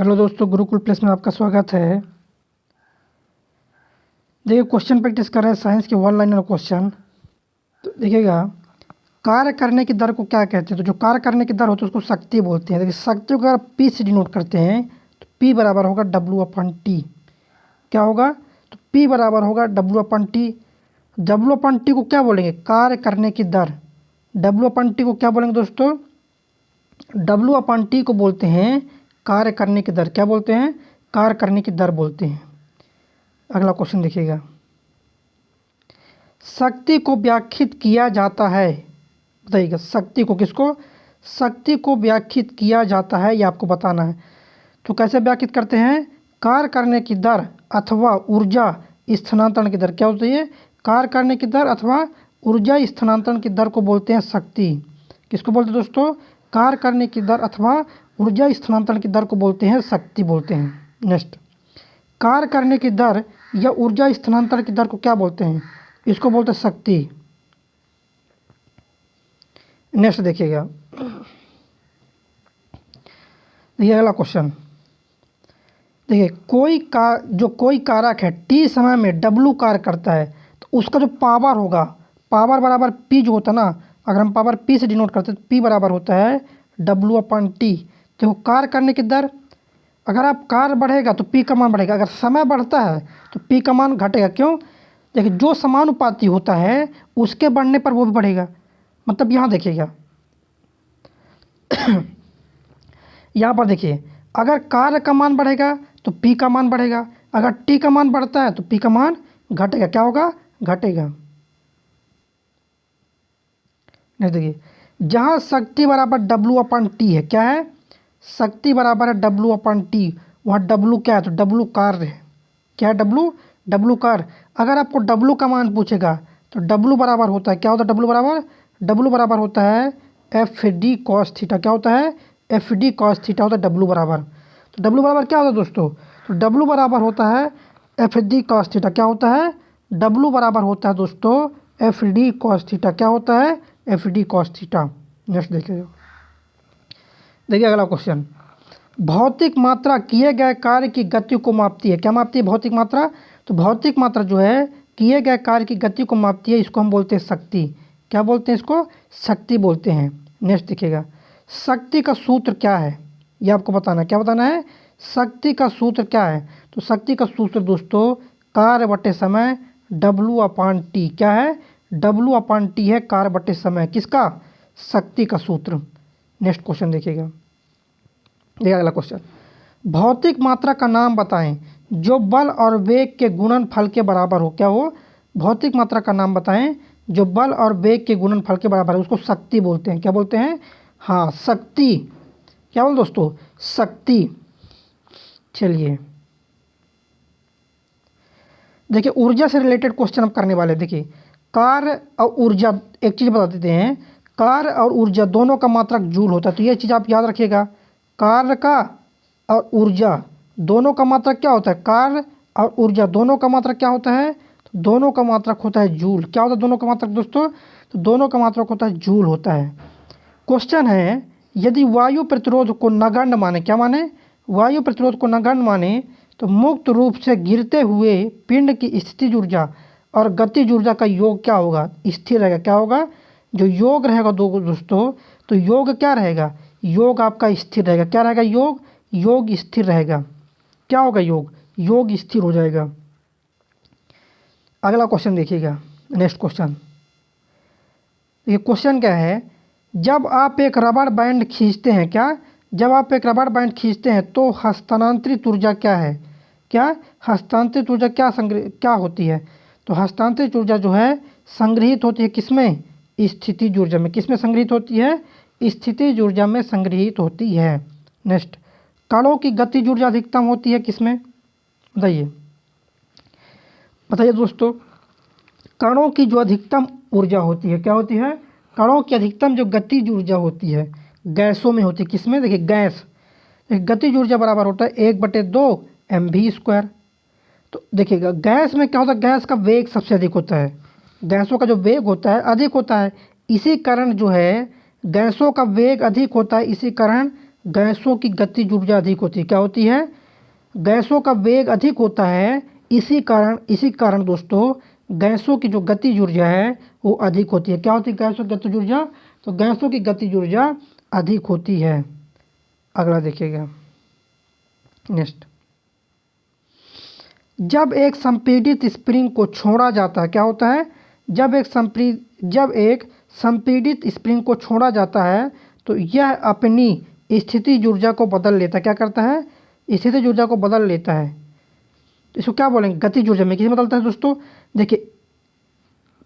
Hello दोस्तों, Gurukul plus में आपका स्वागत है। देखिए, क्वेश्चन प्रैक्टिस कर रहे हैं साइंस के वन लाइनर क्वेश्चन। तो देखिएगा, कार्य करने की दर को क्या कहते हैं। तो जो कार्य करने की दर होती है उसको शक्ति बोलते हैं। देखिए, शक्ति को अगर पी से डिनोट करते हैं तो पी बराबर होगा W/T। क्या होगा? तो पी बराबर होगा W/T। W/T को क्या बोलेंगे? कार्य करने की दर। W/T को क्या बोलेंगे दोस्तों? W/T को बोलते हैं कार्य करने की दर। क्या बोलते हैं? कार्य करने की दर बोलते हैं। अगला क्वेश्चन देखिएगा, शक्ति को व्याख्यात किया जाता है। बताइएगा, शक्ति को किसको? शक्ति को व्याख्यात किया जाता है, ये आपको बताना है। तो कैसे व्याख्यात करते हैं? कार्य करने की दर अथवा ऊर्जा स्थानांतरण की दर। क्या होती है? कार्य करने की दर अथवा ऊर्जा स्थानांतरण की दर को बोलते हैं शक्ति। किसको बोलते हैं दोस्तों? कार्य करने की दर अथवा ऊर्जा स्थानांतरण की दर को बोलते हैं शक्ति बोलते हैं। नेक्स्ट, कार्य करने की दर या ऊर्जा स्थानांतरण की दर को क्या बोलते हैं? इसको बोलते हैं शक्ति। नेक्स्ट देखिएगा, ये अगला क्वेश्चन। देखिए, कोई कारक है टी समय में डब्लू कार्य करता है, तो उसका जो पावर होगा, पावर बराबर पी जो होता है ना, अगर हम पावर पी से डिनोट करते हैं तो पी बराबर होता है W/T। देखो, कार्य करने की दर, अगर आप कार्य बढ़ेगा तो पी का मान बढ़ेगा, अगर समय बढ़ता है तो पी का मान घटेगा। क्यों? देखिए, जो समानुपाती होता है उसके बढ़ने पर वो भी बढ़ेगा। मतलब यहाँ देखिएगा यहाँ पर देखिए, अगर कार्य का मान बढ़ेगा तो पी का मान बढ़ेगा, अगर टी का मान बढ़ता है तो पी का मान घटेगा। क्या होगा? घटेगा। नहीं, देखिए, जहाँ शक्ति बराबर W/T है, क्या है? शक्ति बराबर है W/T। वहाँ W क्या है? तो W कार्य है। क्या है? W कार्य। अगर आपको W का मान पूछेगा तो W बराबर होता है, क्या होता है? W बराबर होता है FD cos थीटा। क्या होता है? FD cos थीटा होता है W बराबर। तो W बराबर क्या होता है दोस्तों? तो W बराबर होता है FD cos थीटा। क्या होता है? W बराबर होता है दोस्तों FD cos थीटा। क्या होता है? FD cos theta. नेक्स्ट देखिए अगला क्वेश्चन, भौतिक मात्रा किए गए कार्य की गति को मापती है। क्या मापती है? भौतिक मात्रा। तो भौतिक मात्रा जो है किए गए कार्य की गति को मापती है, इसको हम बोलते हैं शक्ति। क्या बोलते हैं इसको? शक्ति बोलते हैं। नेक्स्ट देखिएगा, शक्ति का सूत्र क्या है, ये आपको बताना है। क्या बताना है? शक्ति का सूत्र क्या है? तो शक्ति का सूत्र दोस्तों कार्य बटे समय W/T। क्या है? W/T है कार्य बटे समय। किसका? शक्ति का सूत्र। नेक्स्ट क्वेश्चन देखिएगा, अगला क्वेश्चन, भौतिक मात्रा का नाम बताएं जो बल और वेग के गुणनफल के बराबर हो। क्या हो? भौतिक मात्रा का नाम बताएं जो बल और वेग के गुणनफल के बराबर है, उसको शक्ति बोलते हैं। क्या बोलते हैं? हाँ, शक्ति। क्या बोल दोस्तों? शक्ति। चलिए देखिए, ऊर्जा से रिलेटेड क्वेश्चन हम करने वाले। देखिए, कार्य और ऊर्जा, एक चीज़ बता देते हैं, कार्य और ऊर्जा दोनों का मात्रक जूल होता है। तो ये चीज़ आप याद रखिएगा, कार्य का और ऊर्जा दोनों का मात्रक क्या होता है? कार्य और ऊर्जा दोनों का मात्रक क्या होता है? तो दोनों का मात्रक होता है जूल। क्या होता है दोनों का मात्रक दोस्तों? तो दोनों का मात्रक होता है जूल होता है। क्वेश्चन है, यदि वायु प्रतिरोध को नगण्य माने, क्या माने? वायु प्रतिरोध को नगण्य माने तो मुक्त रूप से गिरते हुए पिंड की स्थितिज ऊर्जा और गतिज ऊर्जा का योग क्या होगा? स्थिर रहेगा। क्या होगा? जो योग रहेगा दोस्तों, तो योग क्या रहेगा? योग आपका स्थिर रहेगा। क्या रहेगा? योग स्थिर रहेगा। क्या होगा? योग स्थिर हो जाएगा। अगला क्वेश्चन देखिएगा, नेक्स्ट क्वेश्चन। ये क्वेश्चन क्या है, जब आप एक रबड़ बैंड खींचते हैं, क्या? जब आप एक रबड़ बैंड खींचते हैं तो हस्तांतरित ऊर्जा क्या है? क्या हस्तांतरित ऊर्जा क्या होती है? तो हस्तांतरित ऊर्जा जो है संग्रहित होती है किसमें? स्थितिज ऊर्जा में। किसमें संग्रहित होती है? स्थितिज ऊर्जा में संग्रहित होती है। नेक्स्ट, कणों की गतिज ऊर्जा अधिकतम होती है किसमें? बताइए दोस्तों, कणों की जो अधिकतम ऊर्जा होती है, क्या होती है? कणों की अधिकतम जो गतिज ऊर्जा होती है गैसों में होती है। किसमें? देखिए, गैस। गतिज ऊर्जा बराबर होता है 1/2 mv²। तो देखिएगा, गैस में क्या होता है? गैस का वेग सबसे अधिक होता है। गैसों का जो वेग होता है अधिक होता है, इसी कारण जो है गैसों का वेग अधिक होता है, इसी कारण गैसों की गतिज ऊर्जा अधिक होती है। क्या होती है? गैसों का वेग अधिक होता है, इसी कारण दोस्तों गैसों की जो गतिज ऊर्जा है वो अधिक होती है। क्या होती है गैसों की गतिज ऊर्जा? तो गैसों की गतिज ऊर्जा अधिक होती है। अगला देखिएगा, नेक्स्ट। जब एक संपीड़ित स्प्रिंग को छोड़ा जाता है, क्या होता है? जब एक संपीड़ित स्प्रिंग को छोड़ा जाता है तो यह अपनी स्थितिज ऊर्जा को बदल लेता है। क्या करता है? स्थितिज ऊर्जा को बदल लेता है। तो इसको क्या बोलेंगे? गतिज ऊर्जा में किसे बदलता है दोस्तों? देखिए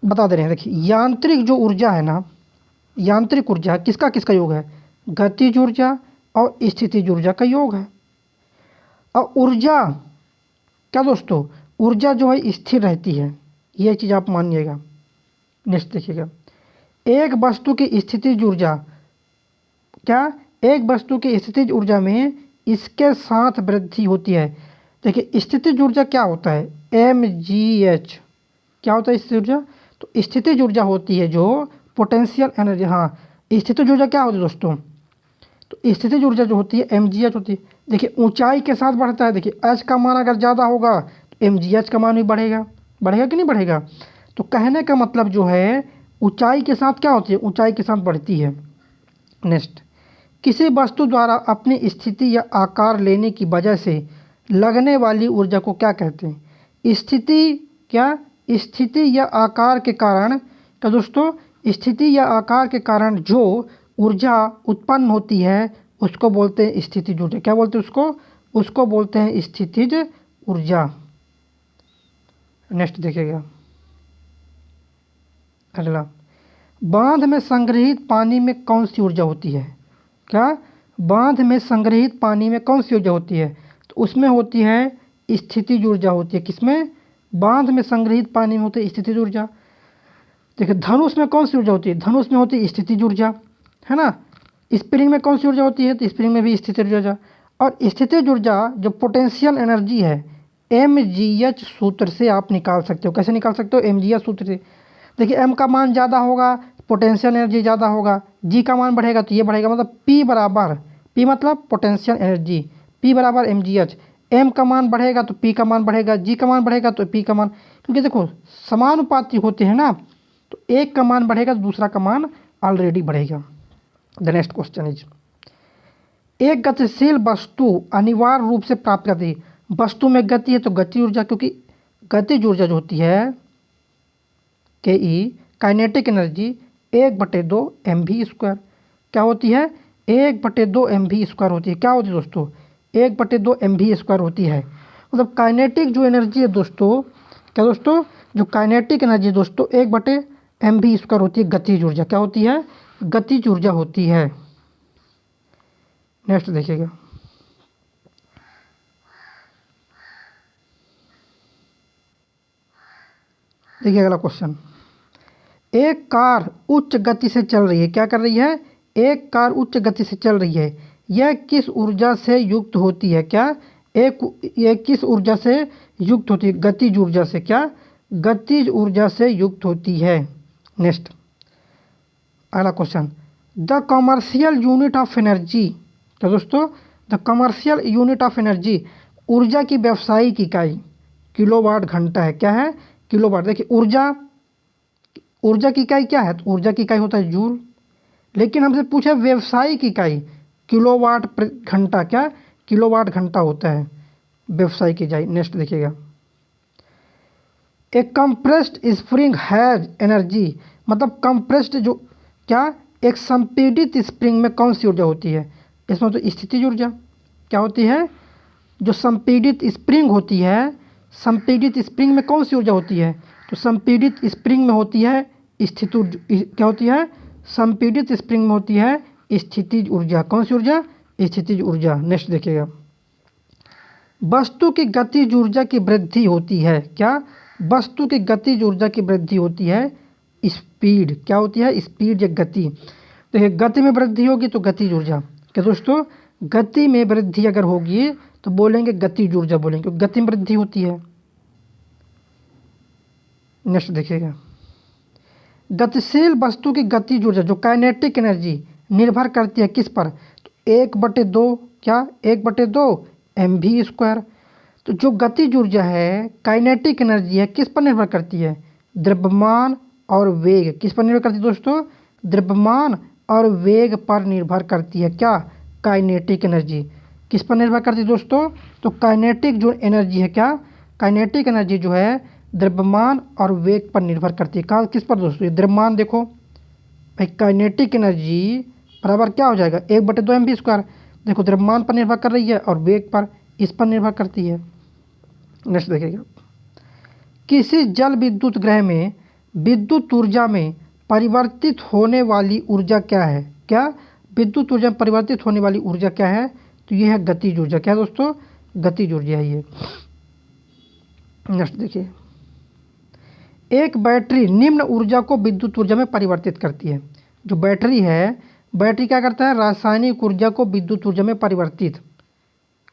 बता दे रहे हैं। देखिए यांत्रिक जो ऊर्जा है ना, यांत्रिक ऊर्जा किसका किसका योग है? गतिज ऊर्जा और स्थितिज ऊर्जा का योग है। और ऊर्जा क्या दोस्तों? ऊर्जा जो है स्थिर रहती है, यह चीज़ आप मानिएगा। नेक्स्ट देखिएगा, एक वस्तु की स्थितिज ऊर्जा क्या? एक वस्तु की स्थितिज ऊर्जा में इसके साथ वृद्धि होती है। देखिए स्थितिज ऊर्जा क्या होता है? mgh। क्या होता है स्थितिज ऊर्जा? तो स्थितिज ऊर्जा होती है जो पोटेंशियल एनर्जी। हाँ, स्थितिज ऊर्जा क्या होती है दोस्तों? तो स्थितिज ऊर्जा जो होती है mgh होती है। देखिए ऊंचाई के साथ बढ़ता है। देखिए h का मान अगर ज़्यादा होगा तो mgh का मान भी बढ़ेगा। बढ़ेगा कि नहीं बढ़ेगा? तो कहने का मतलब जो है ऊंचाई के साथ क्या होती है? ऊंचाई के साथ बढ़ती है। नेक्स्ट, किसी वस्तु द्वारा अपनी स्थिति या आकार लेने की वजह से लगने वाली ऊर्जा को क्या कहते हैं? स्थिति या आकार के कारण। क्या दोस्तों? स्थिति या आकार के कारण जो ऊर्जा उत्पन्न होती है उसको बोलते हैं स्थितिज ऊर्जा। क्या बोलते हैं उसको? उसको बोलते हैं स्थितिज ऊर्जा। नेक्स्ट देखिएगा, अगला, बांध में संग्रहित पानी में कौन सी ऊर्जा होती है? क्या? बांध में संग्रहित पानी में कौन सी ऊर्जा होती है? तो उसमें होती है स्थितिज ऊर्जा होती है। किसमें? बांध में संग्रहित पानी में होती है स्थितिज ऊर्जा। देखिए धनुष में कौन सी ऊर्जा होती है? धनुष में होती है स्थितिज ऊर्जा, है ना। स्प्रिंग में कौन सी ऊर्जा होती है? तो स्प्रिंग में भी स्थितिज ऊर्जा। और स्थितिज ऊर्जा जो पोटेंशियल एनर्जी है mgh सूत्र से आप निकाल सकते हो। कैसे निकाल सकते हो? mgh सूत्र से। देखिए m का मान ज़्यादा होगा, पोटेंशियल एनर्जी ज़्यादा होगा, g का मान बढ़ेगा तो ये बढ़ेगा। मतलब P मतलब पोटेंशियल एनर्जी, P बराबर mgh। m का मान बढ़ेगा तो P का मान बढ़ेगा, g का मान बढ़ेगा तो P का मान। क्योंकि देखो समानुपाती होते हैं ना, तो एक का मान बढ़ेगा तो दूसरा का मान ऑलरेडी बढ़ेगा। द नेक्स्ट क्वेश्चन इज, एक गतिशील वस्तु अनिवार्य रूप से प्राप्त करती है। वस्तु में गति है तो गति ऊर्जा, क्योंकि गतिज ऊर्जा जो होती है के काइनेटिक एनर्जी 1/2 mv²। क्या होती है? 1/2 mv² होती है। क्या होती है दोस्तों? 1/2 mv² होती है। मतलब काइनेटिक जो एनर्जी है दोस्तों, क्या दोस्तों? जो काइनेटिक एनर्जी दोस्तों 1/mv² होती है गतिज ऊर्जा। क्या होती है? गतिज ऊर्जा होती है। नेक्स्ट देखिएगा, देखिए अगला क्वेश्चन, एक कार उच्च गति से चल रही है। क्या कर रही है? एक कार उच्च गति से चल रही है। यह किस ऊर्जा से युक्त होती है? क्या? यह किस ऊर्जा से युक्त होती है? गतिज ऊर्जा से। क्या? गतिज ऊर्जा से युक्त होती है। नेक्स्ट अगला question, the commercial unit of energy. तो दोस्तों the commercial unit of energy, ऊर्जा की व्यावसायिक इकाई किलोवाट घंटा है। क्या है? किलोवाट। देखिए ऊर्जा की इकाई क्या है? तो ऊर्जा की इकाई होता है जूल, लेकिन हमसे पूछा व्यावसायिक इकाई किलोवाट घंटा। क्या? किलोवाट घंटा होता है व्यावसायिक इकाई। नेक्स्ट देखिएगा, ए कंप्रेस्ड स्प्रिंग हैज एनर्जी। मतलब कंप्रेस्ड जो क्या? एक संपीड़ित स्प्रिंग में कौन सी ऊर्जा होती है? इसमें तो स्थितिज ऊर्जा। क्या होती है? जो संपीड़ित स्प्रिंग होती है, संपीड़ित स्प्रिंग में कौन सी ऊर्जा होती है? तो संपीड़ित स्प्रिंग में होती है स्थितिज। क्या होती है? संपीड़ित स्प्रिंग में होती है स्थितिज ऊर्जा। कौन सी ऊर्जा? स्थितिज ऊर्जा। नेक्स्ट देखिएगा, वस्तु की गतिज ऊर्जा की वृद्धि होती है। क्या? वस्तु की गतिज ऊर्जा की वृद्धि होती है स्पीड। क्या होती है? स्पीड या गति। देखिए गति में वृद्धि होगी तो गतिज ऊर्जा। क्या दोस्तों? गति में वृद्धि अगर होगी तो बोलेंगे गतिज ऊर्जा बोलेंगे, क्योंकि गति में वृद्धि होती है। नेक्स्ट देखिएगा, गतिशील वस्तु की गतिज ऊर्जा जो काइनेटिक एनर्जी निर्भर करती है किस पर? तो 1/2 क्या 1/2 mv²। तो जो गतिज ऊर्जा है काइनेटिक एनर्जी है किस पर निर्भर करती है? द्रव्यमान और वेग। किस पर निर्भर करती है दोस्तों? द्रव्यमान और वेग पर निर्भर करती है। क्या? काइनेटिक एनर्जी किस पर निर्भर करती है दोस्तों? तो काइनेटिक जो एनर्जी है क्या, काइनेटिक एनर्जी जो है द्रव्यमान और वेग पर निर्भर करती है। कहाँ किस पर दोस्तों? ये द्रव्यमान देखो भाई, काइनेटिक एनर्जी बराबर क्या हो जाएगा 1/2 mv²। देखो द्रव्यमान पर निर्भर कर रही है और वेग पर, इस पर निर्भर करती है। नेक्स्ट देखिएगा, किसी जल विद्युत ग्रह में विद्युत ऊर्जा में परिवर्तित होने वाली ऊर्जा क्या है? क्या? विद्युत ऊर्जा में परिवर्तित होने वाली ऊर्जा क्या है? तो ये है गतिज ऊर्जा। क्या है दोस्तों? गतिज ऊर्जा है ये। नेक्स्ट देखिए, एक बैटरी निम्न ऊर्जा को विद्युत ऊर्जा में परिवर्तित करती है। जो बैटरी है, बैटरी क्या करता है? रासायनिक ऊर्जा को विद्युत ऊर्जा में परिवर्तित।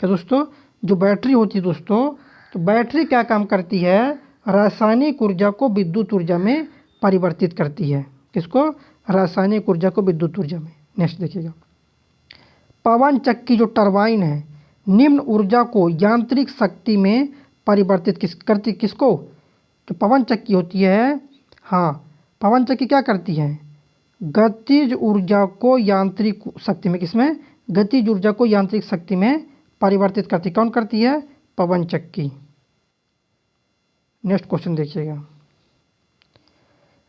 क्या दोस्तों? जो बैटरी होती है दोस्तों, तो बैटरी क्या काम करती है? रासायनिक ऊर्जा को विद्युत ऊर्जा में परिवर्तित करती है। किसको? रासायनिक ऊर्जा को विद्युत ऊर्जा में। नेक्स्ट देखिएगा, पवन चक्की जो टरबाइन है निम्न ऊर्जा को यांत्रिक शक्ति में परिवर्तित करती। किसको? जो पवन चक्की होती है, हाँ, पवन चक्की क्या करती है? गतिज ऊर्जा को यांत्रिक शक्ति में, किसमें? गतिज ऊर्जा को यांत्रिक शक्ति में परिवर्तित करती। कौन करती है? पवन चक्की। नेक्स्ट क्वेश्चन देखिएगा,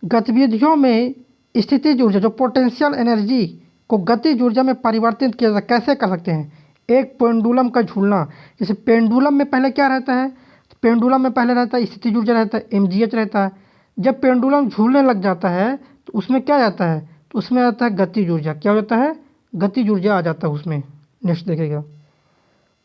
गतिविधियों में स्थितिज ऊर्जा जो पोटेंशियल एनर्जी को गतिज ऊर्जा में परिवर्तित किया जाता, कैसे कर सकते हैं? एक पेंडुलम का झूलना, जैसे पेंडुलम में पहले क्या रहता है? तो पेंडुलम में पहले रहता है स्थितिज ऊर्जा रहता है, mgh रहता है। जब पेंडुलम झूलने लग जाता है तो उसमें क्या जाता है? तो उसमें आता है गतिज ऊर्जा। क्या हो जाता है? गतिज ऊर्जा आ जाता है उसमें। नेक्स्ट देखिएगा,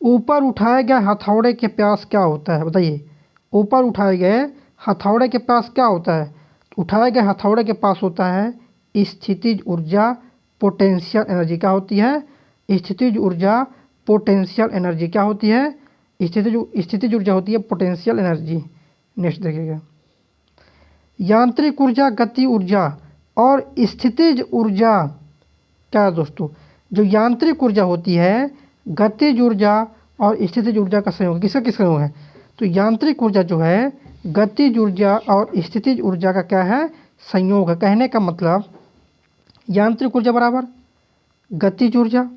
ऊपर उठाए गए हथौड़े के पास क्या होता है? बताइए, ऊपर उठाए गए हथौड़े के पास क्या होता है? तो उठाए गए हथौड़े के पास होता है स्थितिज ऊर्जा, पोटेंशियल एनर्जी। क्या होती है? स्थितिज ऊर्जा, पोटेंशियल एनर्जी। क्या होती है? स्थितिज ऊर्जा होती है पोटेंशियल एनर्जी। नेक्स्ट देखिएगा, यांत्रिक ऊर्जा, गति ऊर्जा और स्थितिज ऊर्जा क्या है दोस्तों? जो यांत्रिक ऊर्जा होती है गतिज ऊर्जा और स्थितिज ऊर्जा का संयोग। किसका किसका संयोग है? तो यांत्रिक ऊर्जा जो है गतिज ऊर्जा और स्थितिज ऊर्जा का क्या है? संयोग है। कहने का मतलब यांत्रिक ऊर्जा बराबर गतिज ऊर्जा,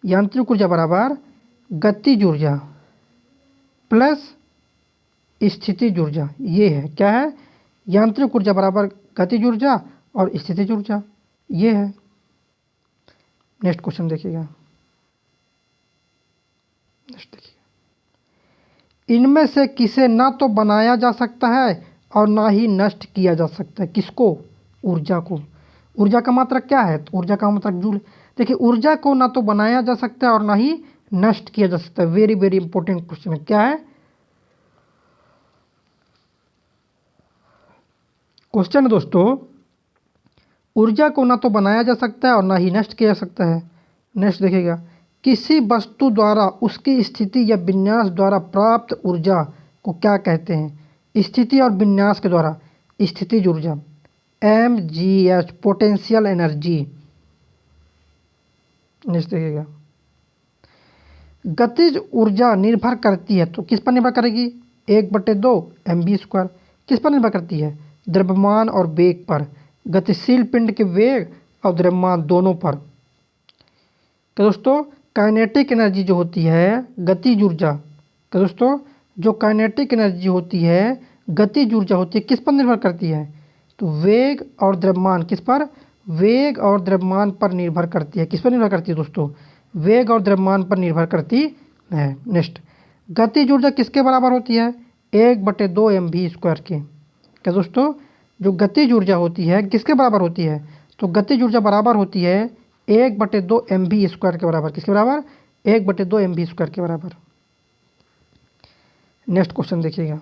यांत्रिक ऊर्जा बराबर गतिज ऊर्जा प्लस स्थितिज ऊर्जा। ये है क्या है? यांत्रिक ऊर्जा बराबर गतिज ऊर्जा और स्थितिज ऊर्जा, ये है। नेक्स्ट क्वेश्चन देखिएगा, नेक्स्ट देखिएगा, इनमें से किसे ना तो बनाया जा सकता है और ना ही नष्ट किया जा सकता है। किसको? ऊर्जा को। ऊर्जा का मात्रक क्या है? तो ऊर्जा का मात्रक जूल। देखिए, ऊर्जा को ना तो बनाया जा सकता है और ना ही नष्ट किया जा सकता है। वेरी वेरी इंपॉर्टेंट क्वेश्चन है। क्या है क्वेश्चन है दोस्तों? ऊर्जा को ना तो बनाया जा सकता है और ना ही नष्ट किया जा सकता है। नेक्स्ट देखिएगा, किसी वस्तु द्वारा उसकी स्थिति या विन्यास द्वारा प्राप्त ऊर्जा को क्या कहते हैं? स्थिति और विन्यास के द्वारा स्थितिज ऊर्जा, mgh, पोटेंशियल एनर्जी। नेक्स्ट देखिएगा, गतिज ऊर्जा निर्भर करती है, तो किस पर निर्भर करेगी? 1/2 mv²। किस पर निर्भर करती है? द्रव्यमान और वेग पर। गतिशील पिंड के वेग और द्रव्यमान दोनों पर। तो दोस्तों, काइनेटिक एनर्जी जो होती है गतिज ऊर्जा, तो दोस्तों जो काइनेटिक एनर्जी होती है गतिज ऊर्जा होती है किस पर निर्भर करती है? तो वेग और द्रव्यमान। किस पर? वेग और द्रव्यमान पर निर्भर करती है। किस पर निर्भर करती है दोस्तों? वेग और द्रव्यमान पर निर्भर करती है। नेक्स्ट, गतिज ऊर्जा किसके बराबर होती है? 1/2 mv² के। क्या दोस्तों? जो गतिज ऊर्जा होती है किसके बराबर होती है? तो गतिज ऊर्जा बराबर होती है 1/2 mv² के बराबर। किसके बराबर? 1/2 mv² के बराबर। नेक्स्ट क्वेश्चन देखिएगा,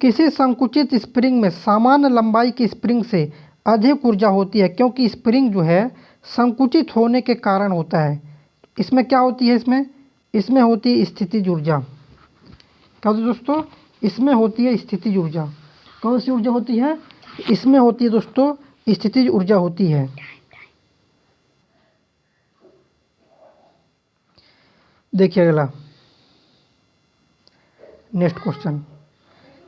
किसी संकुचित स्प्रिंग में सामान्य लंबाई की स्प्रिंग से अधिक ऊर्जा होती है क्योंकि स्प्रिंग जो है संकुचित होने के कारण होता है। इसमें क्या होती है? इसमें होती है स्थितिज ऊर्जा। क्या होती है दोस्तों? इसमें होती है स्थितिज ऊर्जा। कौन सी ऊर्जा होती है? इसमें होती है दोस्तों स्थितिज ऊर्जा होती है। देखिए अगला नेक्स्ट क्वेश्चन,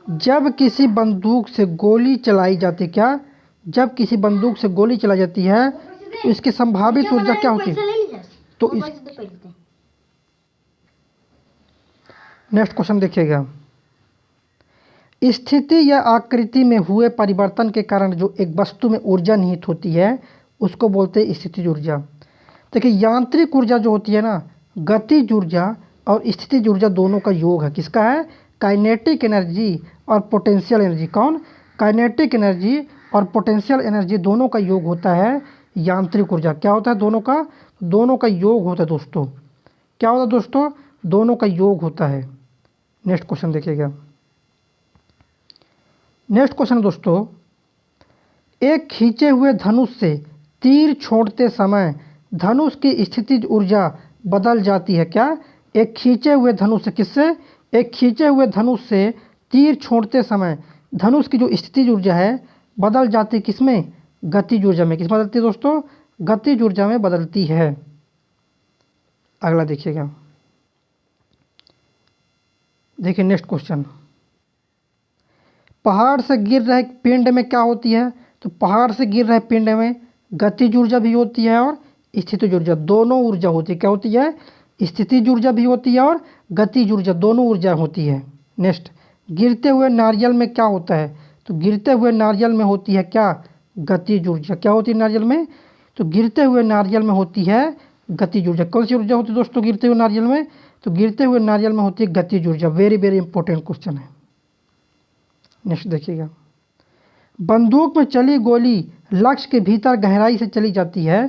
जब किसी बंदूक से गोली चलाई जाती, क्या जब किसी बंदूक से गोली चलाई जाती है तो इसकी संभावित ऊर्जा क्या होती है? तो इस नेक्स्ट क्वेश्चन देखिएगा, स्थिति या आकृति में हुए परिवर्तन के कारण जो एक वस्तु में ऊर्जा निहित होती है उसको बोलते हैं स्थितिज ऊर्जा। देखिए यांत्रिक ऊर्जा जो होती है ना, गतिज ऊर्जा और स्थितिज ऊर्जा दोनों का योग है। किसका है? काइनेटिक एनर्जी और पोटेंशियल एनर्जी। कौन? काइनेटिक एनर्जी और पोटेंशियल एनर्जी दोनों का योग होता है यांत्रिक ऊर्जा। क्या होता है? दोनों का योग होता है दोस्तों। क्या होता है दोस्तों? दोनों का योग होता है। नेक्स्ट क्वेश्चन देखिएगा, नेक्स्ट क्वेश्चन दोस्तों, एक खींचे हुए धनुष से तीर छोड़ते समय धनुष की स्थितिज ऊर्जा बदल जाती है। क्या? एक खींचे हुए धनुष से, किससे? एक खींचे हुए धनुष से तीर छोड़ते समय धनुष की जो स्थितिज ऊर्जा है बदल जाती है किसमें? गतिज ऊर्जा में। किस में बदलती है दोस्तों? गतिज ऊर्जा में बदलती है। अगला देखिएगा, देखिए नेक्स्ट क्वेश्चन, पहाड़ से गिर रहे पिंड में क्या होती है? तो पहाड़ से गिर रहे पिंड में गतिज ऊर्जा भी होती है और स्थितिज ऊर्जा, दोनों ऊर्जा होती है। क्या होती है? स्थितिज ऊर्जा भी होती है और गतिज ऊर्जा, दोनों ऊर्जा होती है। नेक्स्ट, गिरते हुए नारियल में क्या होता है? तो गिरते हुए नारियल में होती है क्या? गतिज ऊर्जा। क्या होती है नारियल में? तो गिरते हुए नारियल में होती है गतिज ऊर्जा। कौन सी ऊर्जा होती है दोस्तों गिरते हुए नारियल में? तो गिरते हुए नारियल में होती है गतिज ऊर्जा। वेरी वेरी इंपॉर्टेंट क्वेश्चन है। नेक्स्ट देखिएगा, बंदूक में चली गोली लक्ष्य के भीतर गहराई से चली जाती है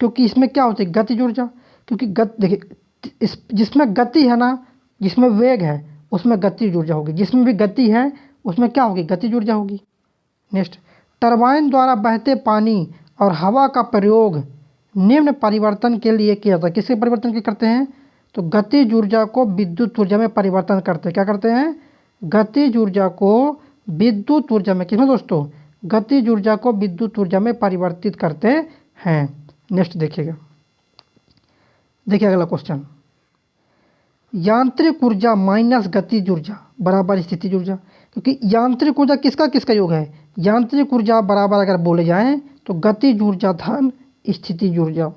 क्योंकि इसमें क्या होती है? गतिज ऊर्जा। क्योंकि देखिए जिसमें गति है ना, जिसमें वेग है उसमें गतिज ऊर्जा होगी, जिसमें भी गति है उसमें क्या होगी? गतिज ऊर्जा होगी। नेक्स्ट, टरबाइन द्वारा बहते पानी और हवा का प्रयोग निम्न परिवर्तन के लिए किया जाता है। किसके परिवर्तन के करते हैं? तो गतिज ऊर्जा को विद्युत ऊर्जा में परिवर्तन करते हैं। क्या करते हैं? गतिज ऊर्जा को विद्युत ऊर्जा में, किसमें दोस्तों? गतिज ऊर्जा को विद्युत ऊर्जा में परिवर्तित करते हैं। नेक्स्ट देखिएगा, देखिए अगला क्वेश्चन, यांत्रिक ऊर्जा माइनस गतिज ऊर्जा बराबर स्थितिज ऊर्जा। क्योंकि यांत्रिक ऊर्जा किसका किसका योग है? यांत्रिक ऊर्जा बराबर अगर बोले जाएं तो गतिज ऊर्जा धन स्थितिज ऊर्जा।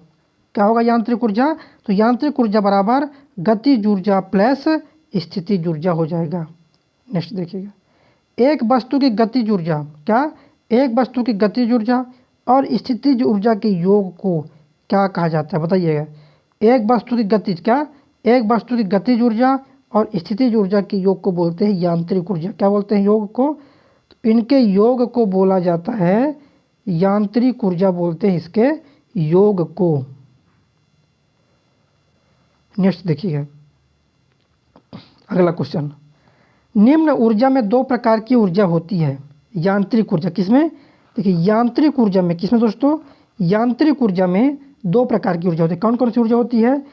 क्या होगा यांत्रिक ऊर्जा? तो यांत्रिक ऊर्जा बराबर गतिज ऊर्जा प्लस स्थितिज ऊर्जा हो जाएगा। नेक्स्ट देखिएगा, एक वस्तु की गतिज ऊर्जा, क्या? एक वस्तु की गतिज ऊर्जा और स्थितिज ऊर्जा के योग को क्या कहा जाता है? बताइएगा। एक वस्तु की गतिज, क्या? एक वस्तु की गतिज ऊर्जा और स्थितिज ऊर्जा के योग को बोलते हैं यांत्रिक ऊर्जा। क्या बोलते हैं योग को? तो इनके योग को बोला जाता है यांत्रिक ऊर्जा, बोलते हैं इसके योग को। नेक्स्ट देखिएगा, अगला क्वेश्चन, निम्न ऊर्जा में दो प्रकार की ऊर्जा होती है। यांत्रिक ऊर्जा किसमें? देखिए यांत्रिक ऊर्जा में, किसमें दोस्तों? यांत्रिक ऊर्जा में दो प्रकार की ऊर्जा होती है। कौन कौन सी ऊर्जा होती है?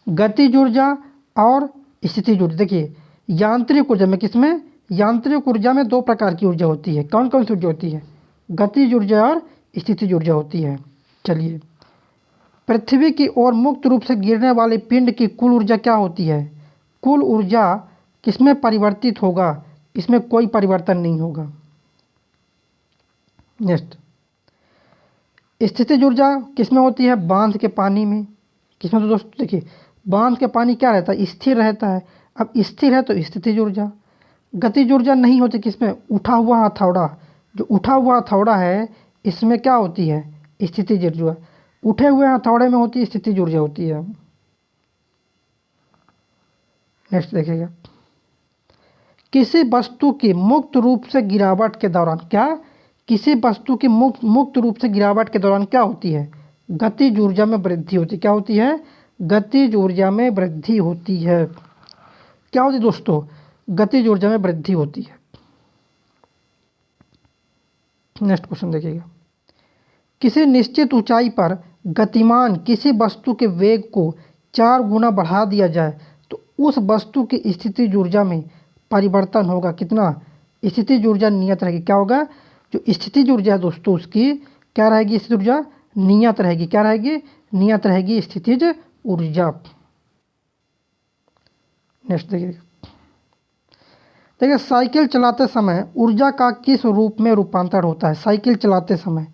गतिज ऊर्जा और स्थितिज ऊर्जा। देखिए यांत्रिक ऊर्जा में, किसमें? यांत्रिक ऊर्जा में दो प्रकार की ऊर्जा होती है। कौन कौन सी ऊर्जा होती है? गतिज ऊर्जा और स्थितिज ऊर्जा होती है। चलिए, पृथ्वी की ओर मुक्त रूप से गिरने वाले पिंड की कुल ऊर्जा क्या होती है? कुल ऊर्जा किसमें परिवर्तित होगा? इसमें कोई परिवर्तन नहीं होगा। नेक्स्ट, स्थितिज ऊर्जा किसमें होती है? बांध के पानी में। किसमें? तो दोस्तों देखिए बांध के पानी क्या रहता है? स्थिर रहता है। अब स्थिर है तो स्थितिज ऊर्जा। गतिज ऊर्जा नहीं होती किसमें? उठा हुआ हथौड़ा, जो उठा हुआ हथौड़ा है इसमें क्या होती है? स्थितिज ऊर्जा। उठे हुए हथौड़े में होती है स्थितिज ऊर्जा होती है। नेक्स्ट देखिएगा, किसी वस्तु की मुक्त रूप से गिरावट के दौरान, क्या? किसी वस्तु की मुक्त रूप से गिरावट के दौरान क्या होती है? गतिज ऊर्जा में वृद्धि होती है। क्या होती है? गतिज ऊर्जा में वृद्धि होती है। क्या होती है दोस्तों? गतिज ऊर्जा में वृद्धि होती है। नेक्स्ट क्वेश्चन देखिएगा, किसी निश्चित ऊंचाई पर गतिमान किसी वस्तु के वेग को 4 गुना बढ़ा दिया जाए तो उस वस्तु की स्थितिज ऊर्जा में परिवर्तन होगा कितना? स्थितिज ऊर्जा नियत रहेगी। क्या होगा? जो स्थितिज ऊर्जा है दोस्तों उसकी क्या रहेगी? स्थितिज ऊर्जा नियत रहेगी। क्या रहेगी? नियत रहेगी स्थितिज ऊर्जा। नेक्स्ट देखिए, देखिए साइकिल चलाते समय ऊर्जा का किस रूप में रूपांतर होता है? साइकिल चलाते समय,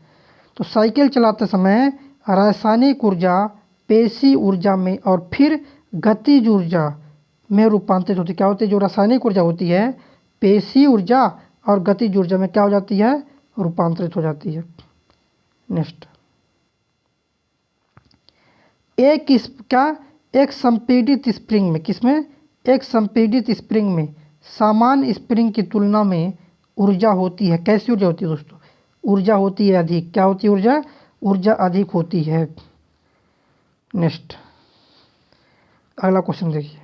तो साइकिल चलाते समय रासायनिक ऊर्जा पेशी ऊर्जा में और फिर गतिज ऊर्जा में रूपांतरित होती है। क्या होती है? जो रासायनिक ऊर्जा होती है पेशी ऊर्जा और गतिज ऊर्जा में क्या हो जाती है? रूपांतरित हो जाती है। नेक्स्ट, एक संपीड़ित स्प्रिंग में, किसमें? एक संपीड़ित स्प्रिंग में सामान्य स्प्रिंग की तुलना में ऊर्जा होती है, कैसी ऊर्जा होती है दोस्तों? ऊर्जा होती है अधिक। क्या होती है? ऊर्जा, ऊर्जा अधिक होती है। नेक्स्ट, अगला क्वेश्चन देखिए,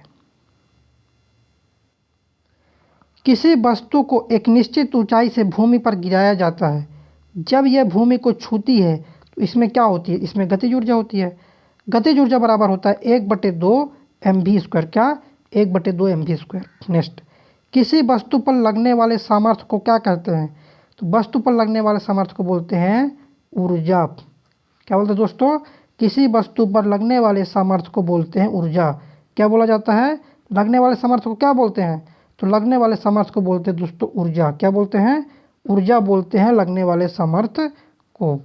किसी वस्तु को एक निश्चित ऊंचाई से भूमि पर गिराया जाता है, जब यह भूमि को छूती है तो इसमें क्या होती है? इसमें गतिज ऊर्जा होती है। गतिज ऊर्जा बराबर होता है 1/2 mv²। क्या? 1/2 mv²। नेक्स्ट, किसी वस्तु पर लगने वाले सामर्थ्य को क्या कहते हैं? तो वस्तु पर लगने वाले सामर्थ्य को बोलते हैं ऊर्जा। क्या बोलते हैं दोस्तों? किसी वस्तु पर लगने वाले सामर्थ्य को बोलते हैं ऊर्जा। क्या बोला जाता है? लगने वाले सामर्थ्य को क्या बोलते हैं? तो लगने वाले सामर्थ्य को बोलते हैं दोस्तों ऊर्जा। क्या बोलते हैं? ऊर्जा बोलते हैं लगने वाले सामर्थ्य को।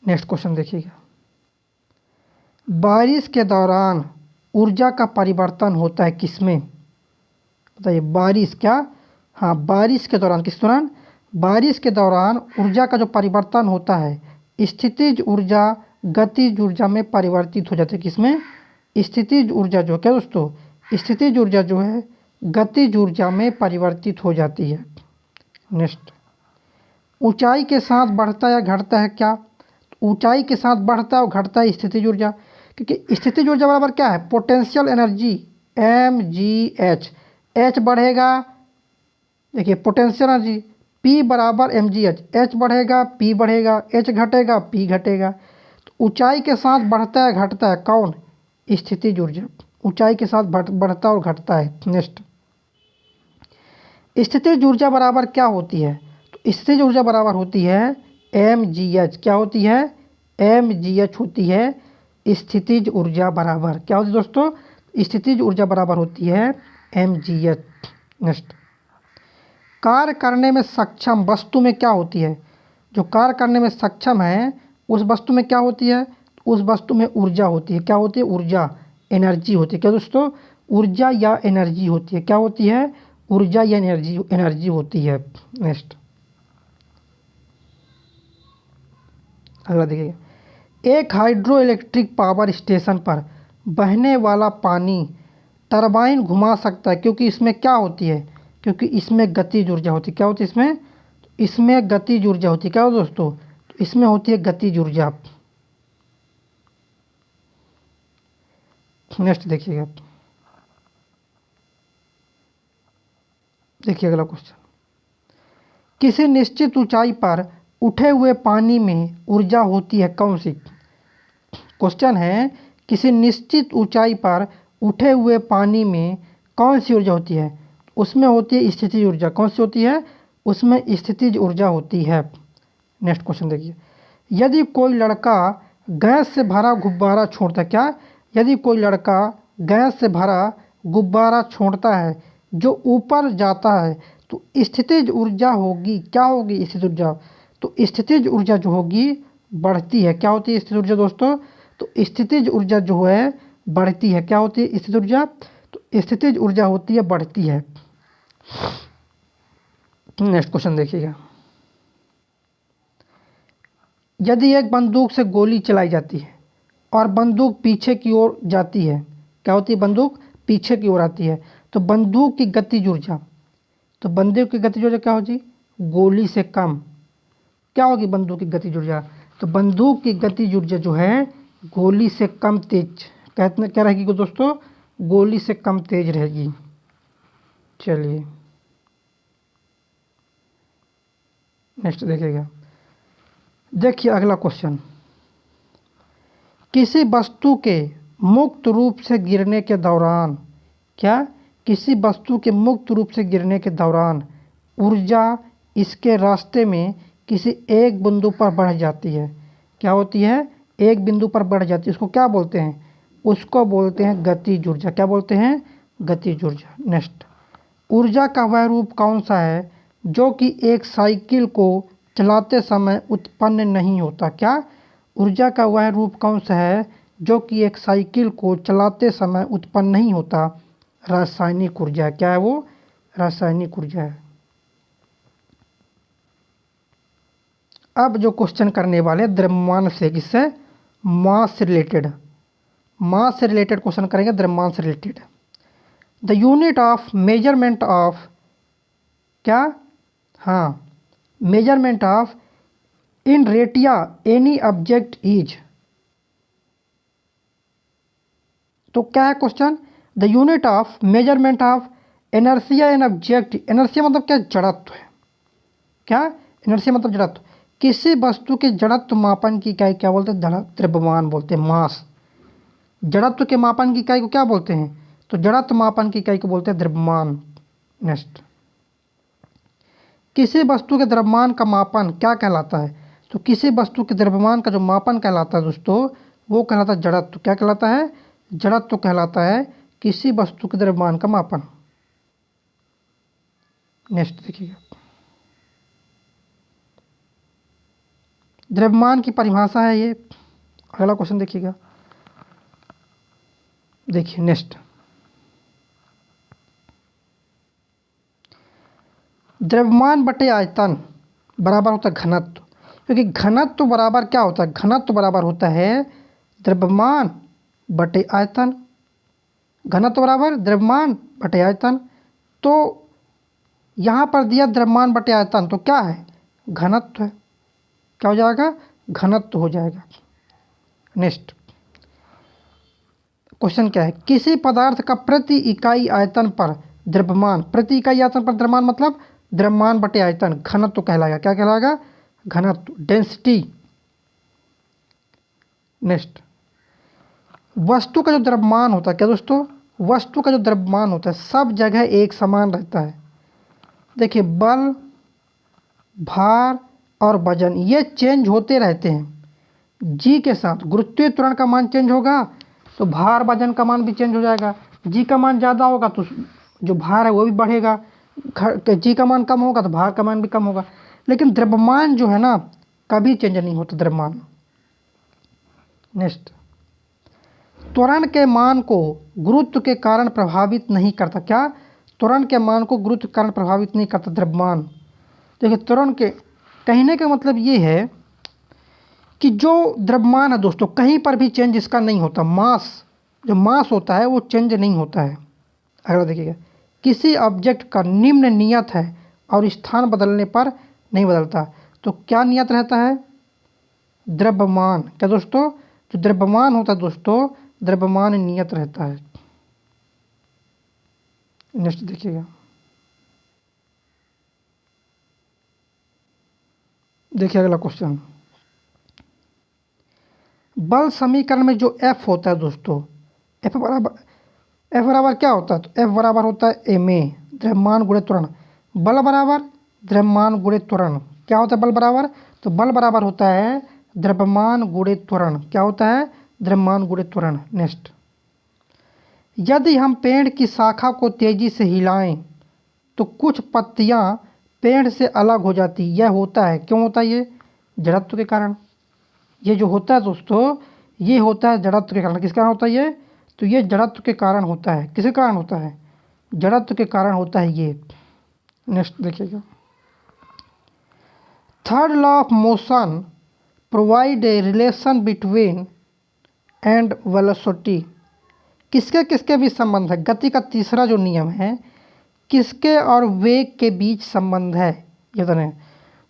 नेक्स्ट क्वेश्चन देखिएगा, बारिश के दौरान ऊर्जा का परिवर्तन होता है किसमें? बताइए, बारिश क्या? हाँ, बारिश के दौरान, किस दौरान? बारिश के दौरान ऊर्जा का जो परिवर्तन होता है स्थितिज ऊर्जा गतिज ऊर्जा में परिवर्तित हो जाती है। किसमें? स्थितिज ऊर्जा जो, क्या दोस्तों? स्थितिज ऊर्जा जो है गतिज ऊर्जा में परिवर्तित हो जाती है। नेक्स्ट, ऊंचाई के साथ बढ़ता या घटता है क्या? ऊंचाई के साथ बढ़ता और घटता है स्थितिज ऊर्जा, क्योंकि स्थितिज ऊर्जा बराबर क्या है? Potential energy mgh। h बढ़ेगा, देखिए पोटेंशियल एनर्जी P बराबर mgh। h बढ़ेगा P बढ़ेगा, h घटेगा P घटेगा। तो ऊंचाई के साथ बढ़ता है घटता है कौन? स्थितिज ऊर्जा। ऊंचाई के साथ बढ़ता और घटता है। नेक्स्ट, स्थितिज ऊर्जा बराबर क्या होती है? तो स्थितिज ऊर्जा बराबर होती है mgh। क्या होती है? mgh होती है स्थितिज ऊर्जा बराबर। क्या होती है दोस्तों? स्थितिज ऊर्जा बराबर होती है mgh। नेक्स्ट, कार्य करने में सक्षम वस्तु में क्या होती है? जो कार्य करने में सक्षम है उस वस्तु में क्या होती है? उस वस्तु में ऊर्जा होती है। क्या होती है? ऊर्जा, एनर्जी होती है। क्या दोस्तों? ऊर्जा या एनर्जी होती है। क्या होती है? ऊर्जा या एनर्जी होती है। नेक्स्ट, अगला देखिए, एक हाइड्रो इलेक्ट्रिक पावर स्टेशन पर बहने वाला पानी टरबाइन घुमा सकता है, क्योंकि इसमें क्या होती है? क्योंकि इसमें गतिज ऊर्जा होती है। क्या होती है इसमें? इसमें गतिज ऊर्जा होती है। क्या हो दोस्तों? तो इसमें होती है गतिज ऊर्जा। नेक्स्ट देखिएगा, देखिए अगला क्वेश्चन, किसी निश्चित ऊंचाई पर उठे हुए पानी में ऊर्जा होती है कौन सी? क्वेश्चन है, किसी निश्चित ऊंचाई पर उठे हुए पानी में कौन सी ऊर्जा होती है? उसमें होती है स्थितिज ऊर्जा। कौन सी होती है? उसमें स्थितिज ऊर्जा होती है। नेक्स्ट क्वेश्चन देखिए, यदि कोई लड़का गैस से भरा गुब्बारा छोड़ता है, क्या? यदि कोई लड़का गैस से भरा गुब्बारा छोड़ता है जो ऊपर जाता है तो स्थितिज ऊर्जा होगी, क्या होगी? स्थितिज ऊर्जा। तो स्थितिज ऊर्जा जो होगी बढ़ती है। क्या होती है स्थितिज ऊर्जा दोस्तों? तो स्थितिज ऊर्जा जो है बढ़ती है। क्या होती है स्थितिज ऊर्जा? तो स्थितिज ऊर्जा होती है बढ़ती है। नेक्स्ट क्वेश्चन देखिएगा, यदि एक बंदूक से गोली चलाई जाती है और बंदूक पीछे की ओर जाती है, क्या होती है? बंदूक पीछे की ओर आती है, तो बंदूक की गतिज ऊर्जा, तो बंदूक की गतिज ऊर्जा क्या होगी? गोली से कम। क्या होगी बंदूक की गतिज ऊर्जा? तो बंदूक की गतिज ऊर्जा जो है गोली से कम तेज, क्या रहेगी दोस्तों? गोली से कम तेज रहेगी। चलिए नेक्स्ट देखिएगा, देखिए अगला क्वेश्चन, किसी वस्तु के मुक्त रूप से गिरने के दौरान, क्या? किसी वस्तु के मुक्त रूप से गिरने के दौरान ऊर्जा इसके रास्ते में किसी एक बिंदु पर बढ़ जाती है। क्या होती है? एक बिंदु पर बढ़ जाती है। उसको क्या बोलते हैं? उसको बोलते हैं गतिज ऊर्जा। क्या बोलते हैं? गतिज ऊर्जा। नेक्स्ट, ऊर्जा का वह रूप कौन सा है जो कि एक साइकिल को चलाते समय उत्पन्न नहीं होता? क्या? ऊर्जा का वह रूप कौन सा है जो कि एक साइकिल को चलाते समय उत्पन्न नहीं होता? रासायनिक ऊर्जा। क्या है वो? रासायनिक ऊर्जा है। अब जो क्वेश्चन करने वाले द्रव्यमान से, किससे? मास से रिलेटेड, मास से रिलेटेड क्वेश्चन करेंगे, द्रव्यमान से related. The unit of measurement of, क्या? हाँ, measurement of inertia any object is. तो क्या है question? The unit of measurement of inertia in object. Inertia मतलब क्या? जड़त्व है। क्या? इनर्शिया मतलब जड़त्व। किसी वस्तु के जड़त्व मापन की इकाई क्या बोलते हैं? द्रव्यमान बोलते हैं, मास। जड़त्व के मापन की इकाई को क्या बोलते हैं? तो जड़त्व मापन की इकाई को बोलते हैं द्रव्यमान। नेक्स्ट, किसी वस्तु के द्रव्यमान का मापन क्या कहलाता है? तो किसी वस्तु के द्रव्यमान का जो मापन कहलाता है दोस्तों, वो कहलाता है जड़त्व। क्या कहलाता है? जड़त्व कहलाता है किसी वस्तु के द्रव्यमान का मापन। नेक्स्ट देखिएगा, द्रव्यमान की परिभाषा है ये। अगला क्वेश्चन देखिएगा, देखिए नेक्स्ट, द्रव्यमान बटे आयतन बराबर होता है घनत्व। क्योंकि घनत्व बराबर क्या होता है? घनत्व बराबर होता है द्रव्यमान बटे आयतन। घनत्व बराबर द्रव्यमान बटे आयतन। तो यहाँ पर दिया द्रव्यमान बटे आयतन, तो क्या है? घनत्व है। क्या हो जाएगा? घनत्व हो जाएगा। नेक्स्ट क्वेश्चन क्या है? किसी पदार्थ का प्रति इकाई आयतन पर द्रव्यमान, प्रति इकाई आयतन पर द्रव्यमान मतलब द्रव्यमान बटे आयतन, घनत्व कहलाएगा। क्या कहलाएगा? घनत्व, डेंसिटी। नेक्स्ट, वस्तु का जो द्रव्यमान होता है, क्या दोस्तों? वस्तु का जो द्रव्यमान होता है सब जगह एक समान रहता है। देखिए, बल, भार और वजन ये चेंज होते रहते हैं। जी के साथ गुरुत्वीय त्वरण का मान चेंज होगा तो भार वजन का मान भी चेंज हो जाएगा। जी का मान ज़्यादा होगा तो जो भार है वो भी बढ़ेगा। जी का मान कम होगा तो भार का मान भी कम होगा। लेकिन द्रव्यमान जो है ना, कभी चेंज नहीं होता द्रव्यमान। नेक्स्ट, त्वरण के मान को गुरुत्व के कारण प्रभावित नहीं करता। क्या? त्वरण के मान को गुरुत्व के कारण प्रभावित नहीं करता द्रव्यमान। देखिए, त्वरण के कहने का मतलब ये है कि जो द्रव्यमान है दोस्तों, कहीं पर भी चेंज इसका नहीं होता। मास, जो मास होता है वो चेंज नहीं होता है। अगला देखिएगा, किसी ऑब्जेक्ट का निम्न नियत है और स्थान बदलने पर नहीं बदलता। तो क्या नियत रहता है? द्रव्यमान। क्या दोस्तों? जो द्रव्यमान होता है दोस्तों, द्रव्यमान नियत रहता है। नेक्स्ट देखिएगा, देखिए अगला क्वेश्चन, बल समीकरण में जो F होता है दोस्तों, F बराबर क्या होता है? तो F बराबर होता है एम ए, द्रव्यमान गुणे त्वरण। बल बराबर द्रव्यमान गुणे त्वरण। क्या होता है बल बराबर? तो बल बराबर होता है द्रव्यमान गुणे त्वरण। क्या होता है? द्रव्यमान गुणे त्वरण। नेक्स्ट, यदि हम पेड़ की शाखा को तेजी से हिलाएं तो कुछ पत्तियां पेड़ से अलग हो जाती। यह होता है, क्यों होता है ये? जड़त्व के कारण। ये जो होता है दोस्तों, ये होता है जड़त्व के कारण। किस कारण होता है ये? तो ये जड़त्व के कारण होता है। किसके कारण होता है? जड़त्व के कारण होता है ये। नेक्स्ट देखिएगा, third law of motion provide a relation between and velocity. किसके किसके बीच संबंध है? गति का तीसरा जो नियम है, किसके और वेग के बीच संबंध है ये जाने।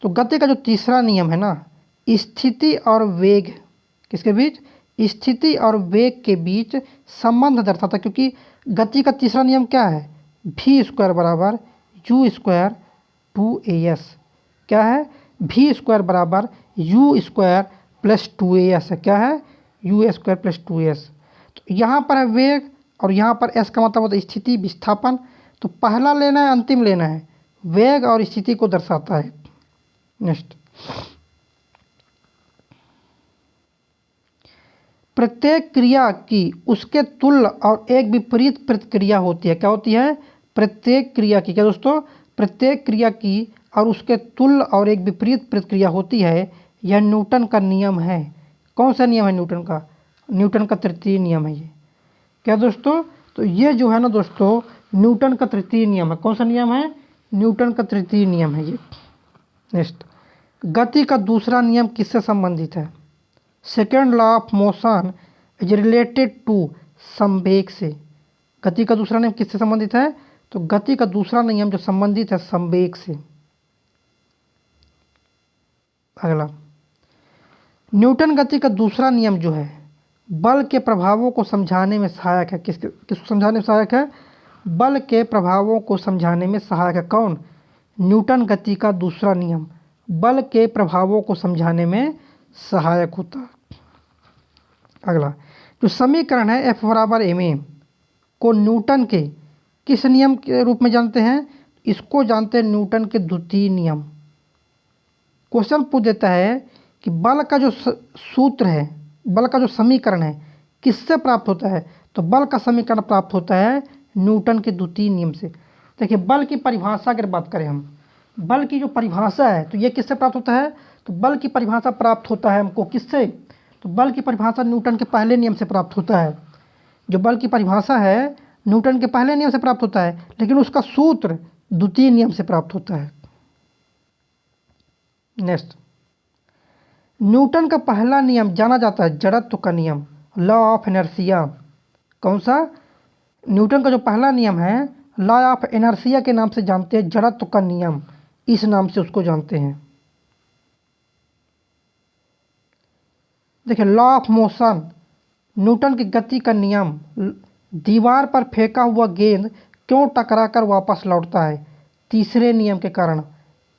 तो गति का जो तीसरा नियम है ना, स्थिति और वेग, किसके बीच? स्थिति और वेग के बीच संबंध दर्शाता है। क्योंकि गति का तीसरा नियम क्या है? v स्क्वायर बराबर यू स्क्वायर 2as। क्या है? v स्क्वायर बराबर यू स्क्वायर प्लस 2as है। क्या है? You square plus 2as। तो यहाँ पर है वेग और यहाँ पर s का मतलब होता है स्थिति, विस्थापन। तो पहला लेना है, अंतिम लेना है। वेग और स्थिति को दर्शाता है। नेक्स्ट, प्रत्येक क्रिया की उसके तुल्य और एक विपरीत प्रतिक्रिया होती है। क्या होती है? प्रत्येक क्रिया की, क्या दोस्तों? प्रत्येक क्रिया की और उसके तुल्य और एक विपरीत प्रतिक्रिया होती है। यह न्यूटन का नियम है। कौन सा नियम है न्यूटन का? न्यूटन का तृतीय नियम है ये। क्या दोस्तों? तो ये जो है ना दोस्तों, न्यूटन का तृतीय नियम है। कौन सा नियम है? न्यूटन का तृतीय नियम है ये। नेक्स्ट, गति का दूसरा नियम किससे संबंधित है? Second law of motion is related to संवेग से। गति का दूसरा नियम किससे संबंधित है? तो गति का दूसरा नियम जो संबंधित है संवेग से। अगला, न्यूटन गति का दूसरा नियम जो है बल के प्रभावों को समझाने में सहायक है। किसको समझाने में सहायक है? बल के प्रभावों को समझाने में सहायक है। कौन? न्यूटन गति का दूसरा नियम बल के प्रभावों को समझाने में सहायक होता है। अगला, जो समीकरण है F बराबर ma को न्यूटन के किस नियम के रूप में जानते हैं? इसको जानते हैं न्यूटन के द्वितीय नियम। क्वेश्चन पूछ देता है कि बल का जो सूत्र है, बल का जो समीकरण है किससे प्राप्त होता है? तो बल का समीकरण प्राप्त होता है न्यूटन के द्वितीय नियम से। देखिए, बल की परिभाषा अगर बात करें हम, बल की जो परिभाषा है तो ये किससे प्राप्त होता है? तो बल की परिभाषा प्राप्त होता है हमको किससे? तो बल की परिभाषा न्यूटन के पहले नियम से प्राप्त होता है। जो बल की परिभाषा है न्यूटन के पहले नियम से प्राप्त होता है, लेकिन उसका सूत्र द्वितीय नियम से प्राप्त होता है। नेक्स्ट, न्यूटन का पहला नियम जाना जाता है जड़त्व का नियम, लॉ ऑफ इनर्शिया। कौन सा? न्यूटन का जो पहला नियम है लॉ ऑफ इनर्शिया के नाम से जानते हैं, जड़त्व का नियम इस नाम से उसको जानते हैं। देखिए, लॉ ऑफ मोशन, न्यूटन की गति का नियम, दीवार पर फेंका हुआ गेंद क्यों टकराकर वापस लौटता है? तीसरे नियम के कारण,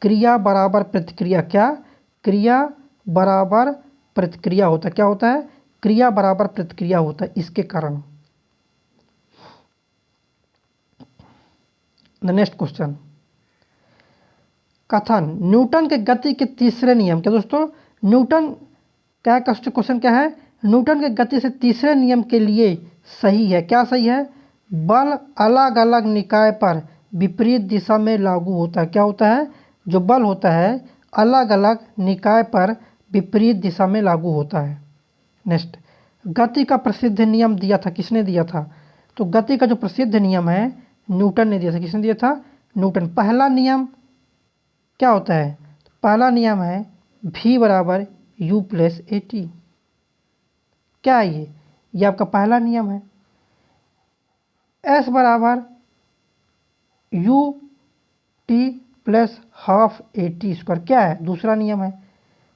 क्रिया बराबर प्रतिक्रिया। क्या? क्रिया बराबर प्रतिक्रिया होता है। क्या होता है? क्रिया बराबर प्रतिक्रिया होता है, इसके कारण। द नेक्स्ट क्वेश्चन, कथन न्यूटन के गति के तीसरे नियम। क्या दोस्तों? न्यूटन क्या क्वेश्चन क्या है? न्यूटन के गति से तीसरे नियम के लिए सही है। क्या सही है? बल अलग अलग निकाय पर विपरीत दिशा में लागू होता है। क्या होता है? जो बल होता है अलग अलग निकाय पर विपरीत दिशा में लागू होता है। नेक्स्ट, गति का प्रसिद्ध नियम दिया था, किसने दिया था? तो गति का जो प्रसिद्ध नियम है न्यूटन ने दिया था। किसने दिया था? न्यूटन। पहला नियम क्या होता है? पहला नियम है v बराबर u प्लस ए टी। क्या है ये? आपका पहला नियम है। s बराबर u T plus half A T square क्या है? दूसरा नियम है।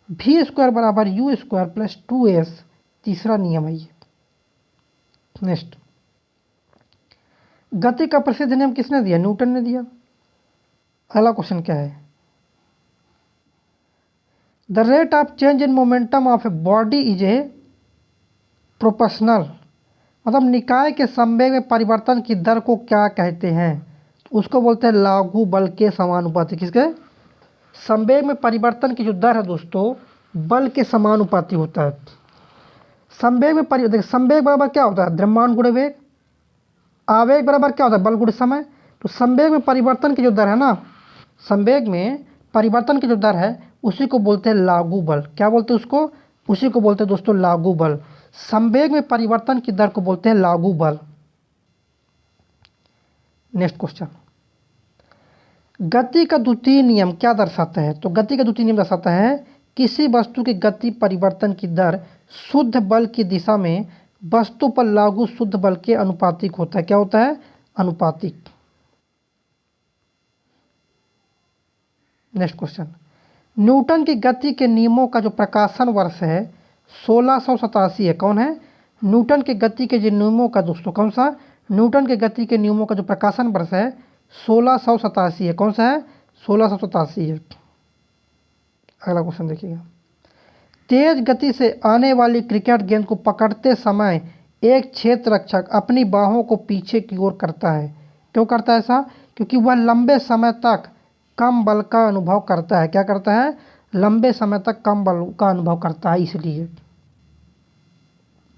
v स्क्वायर बराबर u स्क्वायर प्लस 2s तीसरा नियम है ये। नेक्स्ट, गति का प्रसिद्ध नियम किसने दिया? न्यूटन ने दिया। अगला क्वेश्चन क्या है? The rate of change in momentum of a body is a proportional, मतलब निकाय के संवेग में परिवर्तन की दर को क्या कहते हैं? उसको बोलते हैं लागू बल के समानुपाती। किसके? संवेग में परिवर्तन की जो दर है दोस्तों बल के समानुपाती होता है। संवेग में संवेग बराबर क्या होता है? द्रव्यमान गुणे वेग। आवेग बराबर क्या होता है? बल गुणे समय। तो संवेग में परिवर्तन की जो दर है ना, संवेग में परिवर्तन की जो दर है उसी को बोलते हैं लागू बल। क्या बोलते हैं उसको? उसी को बोलते हैं दोस्तों लागू बल। संवेग में परिवर्तन की दर को बोलते हैं लागू बल। नेक्स्ट क्वेश्चन, गति का द्वितीय नियम क्या दर्शाता है? तो गति का द्वितीय नियम दर्शाता है किसी वस्तु की गति परिवर्तन की दर शुद्ध बल की दिशा में वस्तु पर लागू शुद्ध बल के अनुपातिक होता है। क्या होता है? अनुपातिक। नेक्स्ट क्वेश्चन, न्यूटन की गति के नियमों का जो प्रकाशन वर्ष है 1687 है। कौन है? न्यूटन के गति के जो नियमों का दोस्तों कौन सा? न्यूटन के गति के नियमों का जो प्रकाशन वर्ष है 1687 है। कौन सा है? 1687 है। अगला क्वेश्चन देखिएगा, तेज गति से आने वाली क्रिकेट गेंद को पकड़ते समय एक क्षेत्र रक्षक अपनी बाहों को पीछे की ओर करता है। क्यों करता है ऐसा? क्योंकि वह लंबे समय तक कम बल का अनुभव करता है। क्या करता है? लंबे समय तक कम बल का अनुभव करता है, इसलिए।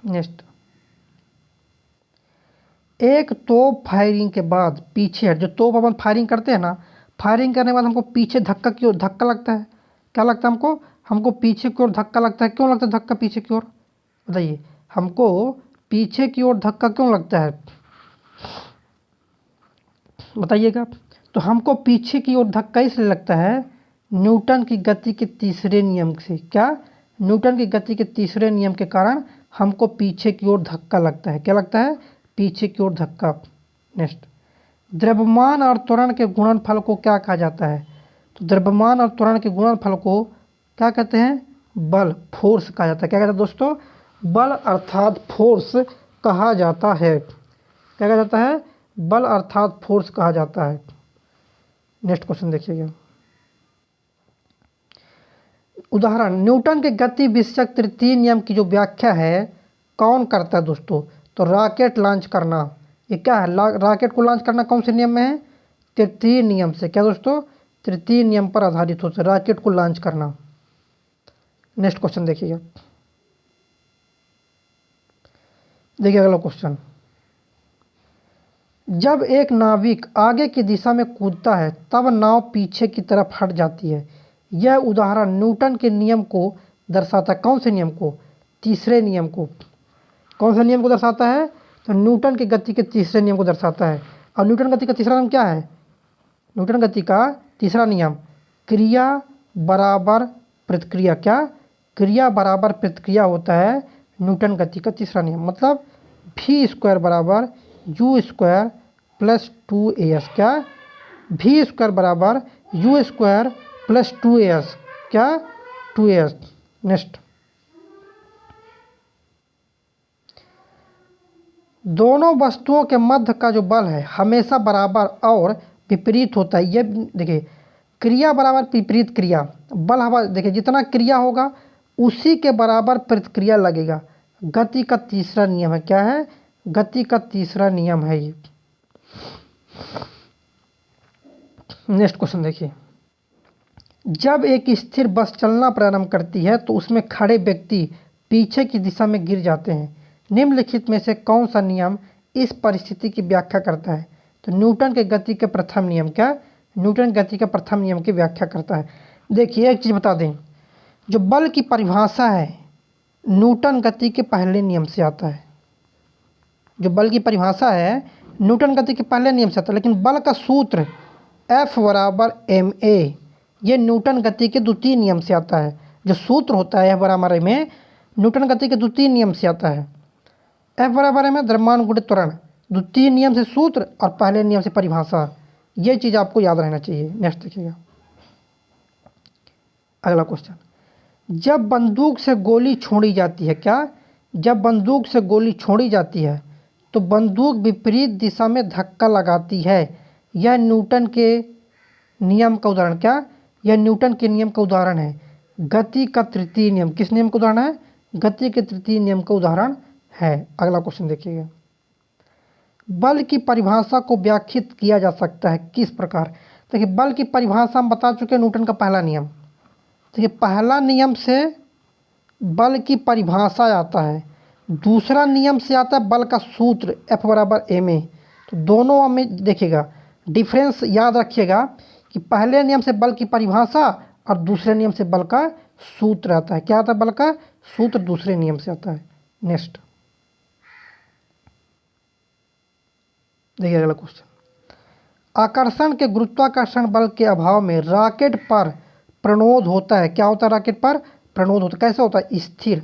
नेक्स्ट, एक तोप फायरिंग के बाद पीछे हट, जो तोप अपन फायरिंग करते हैं ना, फायरिंग करने के बाद हमको पीछे धक्का लगता है, क्या लगता है हमको? हमको पीछे की ओर धक्का लगता है। क्यों लगता है धक्का पीछे की ओर? बताइए, हमको पीछे की ओर धक्का क्यों लगता है, बताइएगा। तो हमको पीछे की ओर धक्का इसलिए लगता है न्यूटन की गति के तीसरे नियम से। क्या? न्यूटन की गति के तीसरे नियम के कारण हमको पीछे की ओर धक्का लगता है। क्या लगता है? पीछे की ओर धक्का। नेक्स्ट, द्रव्यमान और त्वरण के गुणनफल को क्या कहा जाता है? तो द्रव्यमान और त्वरण के गुणनफल को क्या कहते हैं? बल, फोर्स कहा जाता है। क्या कहते हैं दोस्तों? बल अर्थात फोर्स कहा जाता है। क्या कहा जाता है? बल अर्थात फोर्स कहा जाता है। नेक्स्ट क्वेश्चन देखिएगा, उदाहरण, न्यूटन के गति विषयक तृतीय नियम की जो व्याख्या है कौन करता है दोस्तों? तो रॉकेट लॉन्च करना। ये क्या है? रॉकेट को लॉन्च करना कौन से नियम में है? तृतीय नियम से। क्या दोस्तों? तृतीय नियम पर आधारित होता है रॉकेट को लॉन्च करना। नेक्स्ट क्वेश्चन देखिएगा, देखिए अगला क्वेश्चन, जब एक नाविक आगे की दिशा में कूदता है तब नाव पीछे की तरफ हट जाती है। यह उदाहरण न्यूटन के नियम को दर्शाता है। कौन से नियम को? तीसरे नियम को। कौन से नियम को दर्शाता है? तो न्यूटन की गति के तीसरे नियम को दर्शाता है। और न्यूटन गति का तीसरा नियम क्या है? न्यूटन गति का तीसरा नियम क्रिया बराबर प्रतिक्रिया। क्या? क्रिया बराबर प्रतिक्रिया होता है न्यूटन गति का तीसरा नियम। मतलब v² बराबर u² प्लस 2as। क्या? v² बराबर u² प्लस 2as। क्या? 2as। नेक्स्ट, दोनों वस्तुओं के मध्य का जो बल है हमेशा बराबर और विपरीत होता है। ये देखिए, क्रिया बराबर विपरीत क्रिया, बल हवा, देखिए जितना क्रिया होगा उसी के बराबर प्रतिक्रिया लगेगा। गति का तीसरा नियम है। क्या है? गति का तीसरा नियम है ये। नेक्स्ट क्वेश्चन देखिए, जब एक स्थिर बस चलना प्रारंभ करती है तो उसमें खड़े व्यक्ति पीछे की दिशा में गिर जाते हैं। निम्नलिखित में से कौन सा नियम इस परिस्थिति की व्याख्या करता है? तो न्यूटन के गति के प्रथम नियम। क्या? न्यूटन गति के प्रथम नियम की व्याख्या करता है। देखिए एक चीज़ बता दें, जो बल की परिभाषा है न्यूटन गति के पहले नियम से आता है। जो बल की परिभाषा है न्यूटन गति के पहले नियम से आता है, लेकिन बल का सूत्र F बराबर ma ये न्यूटन गति के द्वितीय नियम से आता है। जो सूत्र होता है F बराबर ma न्यूटन गति के द्वितीय नियम से आता है। F बराबर ma द्रव्यमान गुणित त्वरण, द्वितीय नियम से सूत्र और पहले नियम से परिभाषा। ये चीज़ आपको याद रहना चाहिए। नेक्स्ट देखिएगा, अगला क्वेश्चन, जब बंदूक से गोली छोड़ी जाती है। क्या? जब बंदूक से गोली छोड़ी जाती है तो बंदूक विपरीत दिशा में धक्का लगाती है। यह न्यूटन के नियम का उदाहरण। क्या? यह न्यूटन के नियम का उदाहरण है। गति का तृतीय नियम किस नियम का उदाहरण है? गति के तृतीय नियम का उदाहरण है। अगला क्वेश्चन देखिएगा, बल की परिभाषा को व्याख्यात किया जा सकता है किस प्रकार? देखिए बल की परिभाषा हम बता चुके हैं, न्यूटन का पहला नियम। देखिए पहला नियम से बल की परिभाषा आता है, दूसरा नियम से आता है बल का सूत्र F बराबर ma। तो दोनों में देखिएगा डिफरेंस याद रखिएगा कि पहले नियम से बल की परिभाषा और दूसरे नियम से बल का सूत्र आता है। क्या आता है? बल का सूत्र दूसरे नियम से आता है। नेक्स्ट देखिए अगला क्वेश्चन, आकर्षण के गुरुत्वाकर्षण बल के अभाव में रॉकेट पर प्रणोद होता है। क्या होता है? रॉकेट पर प्रणोद होता है। कैसा होता है? स्थिर।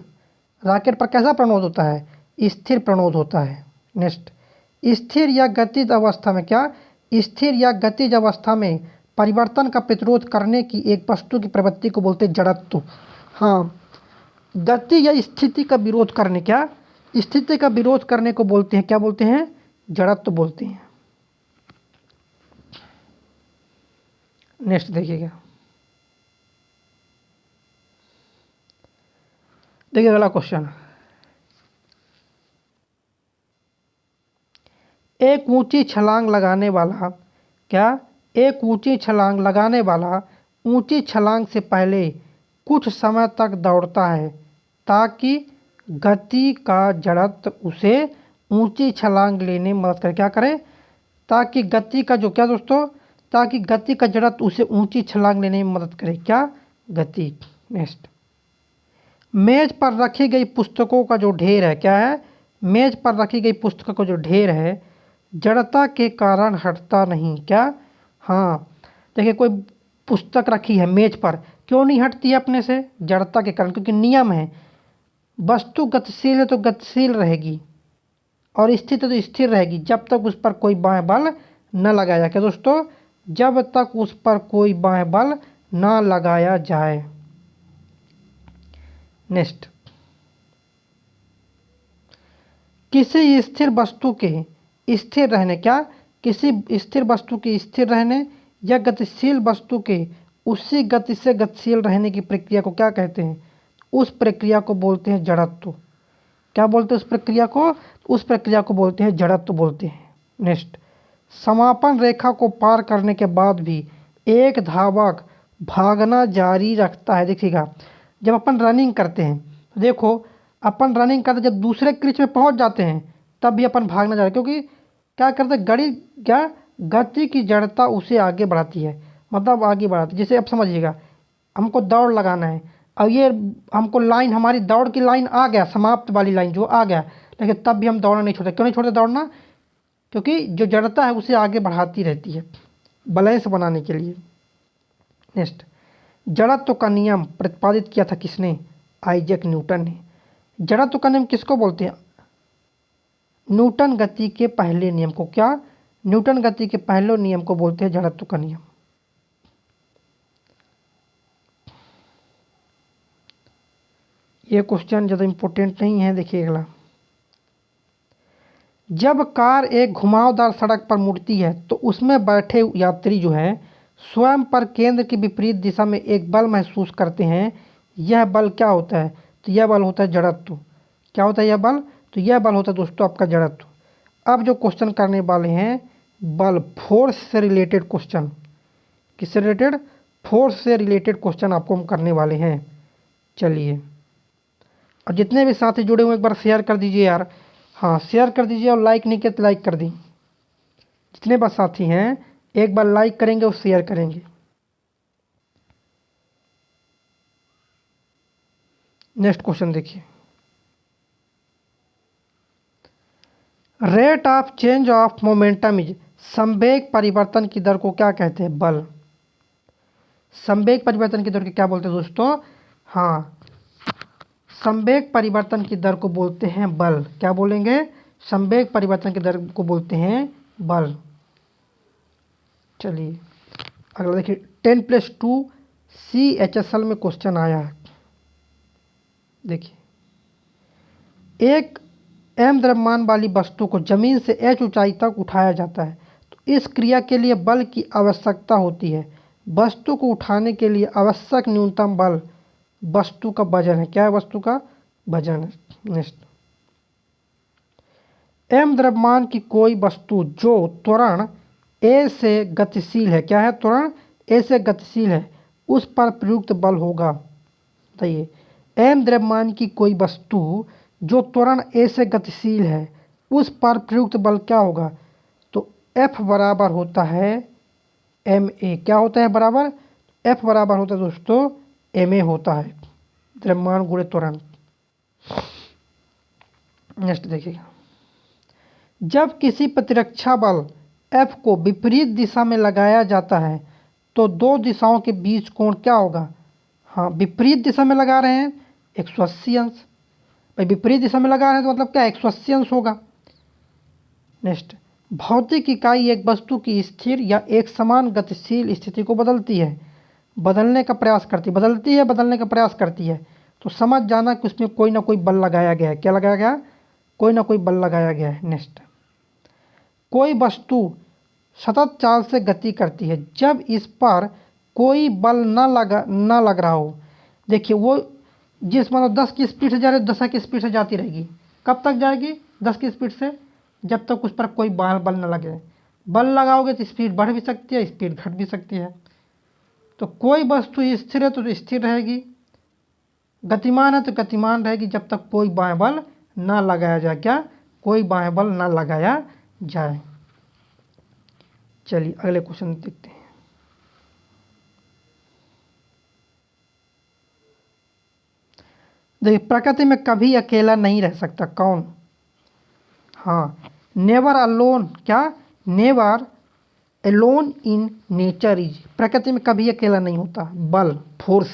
रॉकेट पर कैसा प्रणोद होता है? स्थिर प्रणोद होता है। नेक्स्ट, स्थिर या गतिज अवस्था में। क्या? स्थिर या गतिज अवस्था में परिवर्तन का प्रतिरोध करने की एक वस्तु की प्रवृत्ति को बोलते हैं जड़त्व। हाँ, गति या स्थिति का विरोध करने, क्या स्थिति का विरोध करने को बोलते हैं, क्या बोलते हैं? जड़त्व बोलते हैं। नेक्स्ट देखिएगा, देखिए अगला क्वेश्चन, एक ऊंची छलांग लगाने वाला। क्या? एक ऊंची छलांग लगाने वाला ऊंची छलांग से पहले कुछ समय तक दौड़ता है ताकि गति का जड़त्व उसे ऊंची छलांग लेने में मदद करे। क्या करे? ताकि गति का जो क्या दोस्तों, ताकि गति का जड़त्व उसे ऊंची छलांग लेने में मदद करे। क्या? गति। नेक्स्ट, मेज पर रखी गई पुस्तकों का जो ढेर है, क्या है? मेज पर रखी गई पुस्तकों का जो ढेर है जड़ता के कारण हटता नहीं। क्या? हाँ, देखिए कोई पुस्तक रखी है मेज पर, क्यों नहीं हटती है अपने से? जड़ता के कारण, क्योंकि नियम है, वस्तु गतिशील है तो गतिशील रहेगी और स्थिर है तो स्थिर रहेगी जब तक उस पर कोई बाह्य बल न लगाया जाए। क्या दोस्तों? जब तक उस पर कोई बाह्य बल न लगाया जाए। नेक्स्ट, किसी स्थिर वस्तु के स्थिर रहने, क्या? किसी स्थिर वस्तु के स्थिर रहने या गतिशील वस्तु के उसी गति से गतिशील रहने की प्रक्रिया को क्या कहते हैं? उस प्रक्रिया को बोलते हैं जड़त्व। क्या बोलते हैं उस प्रक्रिया को? उस प्रक्रिया को बोलते हैं जड़त्व बोलते हैं। नेक्स्ट, समापन रेखा को पार करने के बाद भी एक धावक भागना जारी रखता है। देखिएगा, जब अपन रनिंग करते हैं तो देखो, अपन रनिंग करते जब दूसरे क्रीज में पहुंच जाते हैं तब भी अपन भागना जारी, क्योंकि क्या करते हैं, गति क्या, गति की जड़ता उसे आगे बढ़ाती है, मतलब आगे बढ़ाती है। जैसे अब समझिएगा, हमको दौड़ लगाना है, अब ये हमको लाइन, हमारी दौड़ की लाइन आ गया, समाप्त वाली लाइन जो आ गया, लेकिन तब भी हम दौड़ना नहीं छोड़ते। क्यों नहीं छोड़ते दौड़ना? क्योंकि जो जड़ता है उसे आगे बढ़ाती रहती है, बैलेंस बनाने के लिए। नेक्स्ट, जड़त्व का नियम प्रतिपादित किया था किसने? आइजैक न्यूटन ने। जड़त्व का नियम किसको बोलते हैं? न्यूटन गति के पहले नियम को। क्या? न्यूटन गति के पहले नियम को बोलते हैं जड़त्व का नियम। ये क्वेश्चन ज़्यादा इम्पोर्टेंट नहीं है, देखिए अगला। जब कार एक घुमावदार सड़क पर मुड़ती है तो उसमें बैठे यात्री जो है स्वयं पर केंद्र की विपरीत दिशा में एक बल महसूस करते हैं। यह बल क्या होता है? तो यह बल होता है जड़त्व। क्या होता है यह बल? तो यह बल होता है दोस्तों आपका जड़त्व। अब जो क्वेश्चन करने वाले हैं बल, फोर्स से रिलेटेड क्वेश्चन। किससे रिलेटेड? फोर्स से रिलेटेड क्वेश्चन आपको हम करने वाले हैं। चलिए, और जितने भी साथी जुड़े हुए एक बार शेयर कर दीजिए यार। हाँ, शेयर कर दीजिए, और लाइक नहीं किया तो लाइक कर दी। जितने बार साथी हैं एक बार लाइक करेंगे और शेयर करेंगे। नेक्स्ट क्वेश्चन देखिए, rate of change of momentum is, संवेग परिवर्तन की दर को क्या कहते हैं? बल। संवेग परिवर्तन की दर को क्या बोलते हैं दोस्तों? हाँ, संवेग परिवर्तन की दर को बोलते हैं बल। क्या बोलेंगे? संवेग परिवर्तन की दर को बोलते हैं बल। चलिए अगला देखिए, 10+2 CHSL में क्वेश्चन आया है। देखिए, एक m द्रव्यमान वाली वस्तु को जमीन से h ऊंचाई तक उठाया जाता है, तो इस क्रिया के लिए बल की आवश्यकता होती है। वस्तु को उठाने के लिए आवश्यक न्यूनतम बल वस्तु का वजन है। क्या है? वस्तु का वजन है। नेक्स्ट, m द्रव्यमान की कोई वस्तु जो त्वरण a से गतिशील है, क्या है? त्वरण a से गतिशील है, उस पर प्रयुक्त बल होगा। बताइए, m द्रव्यमान की कोई वस्तु जो त्वरण a से गतिशील है उस पर प्रयुक्त बल क्या होगा? तो F बराबर होता है ma। क्या होता है बराबर? F बराबर होता है दोस्तों ma होता है, द्रव्यमान गुणे त्वरण। नेक्स्ट देखिएगा, जब किसी प्रतिरक्षा बल F को विपरीत दिशा में लगाया जाता है तो दो दिशाओं के बीच कोण क्या होगा? हाँ, विपरीत दिशा में लगा रहे हैं 180 अंश। भाई विपरीत दिशा में लगा रहे हैं तो मतलब क्या, 180 अंश होगा। नेक्स्ट, भौतिक इकाई एक वस्तु की स्थिर या एक समान गतिशील स्थिति को बदलती है, बदलने का प्रयास करती है, बदलती है, बदलने का प्रयास करती है, तो समझ जाना कि उसमें कोई ना कोई बल लगाया गया है। क्या लगाया गया? कोई ना कोई बल लगाया गया है। नेक्स्ट, कोई वस्तु सतत चाल से गति करती है जब इस पर कोई बल न लग रहा हो। देखिए, वो जिस मतलब 10 की स्पीड से जा रही है 10 की स्पीड से जाती रहेगी। कब तक जाएगी? 10 की स्पीड से, जब तक उस पर कोई बल न लगे। बल लगाओगे तो स्पीड बढ़ भी सकती है, स्पीड घट भी सकती है। तो कोई वस्तु स्थिर है तो स्थिर रहेगी, गतिमान है तो गतिमान रहेगी जब तक कोई बाह्य बल ना लगाया जाए। क्या? कोई बाह्य बल ना लगाया जाए। चलिए अगले क्वेश्चन देखते हैं। देखिए, प्रकृति में कभी अकेला नहीं रह सकता। कौन? हाँ, नेवर अलोन। क्या? Never alone in nature is. प्रकृति में कभी अकेला नहीं होता। बल, फोर्स,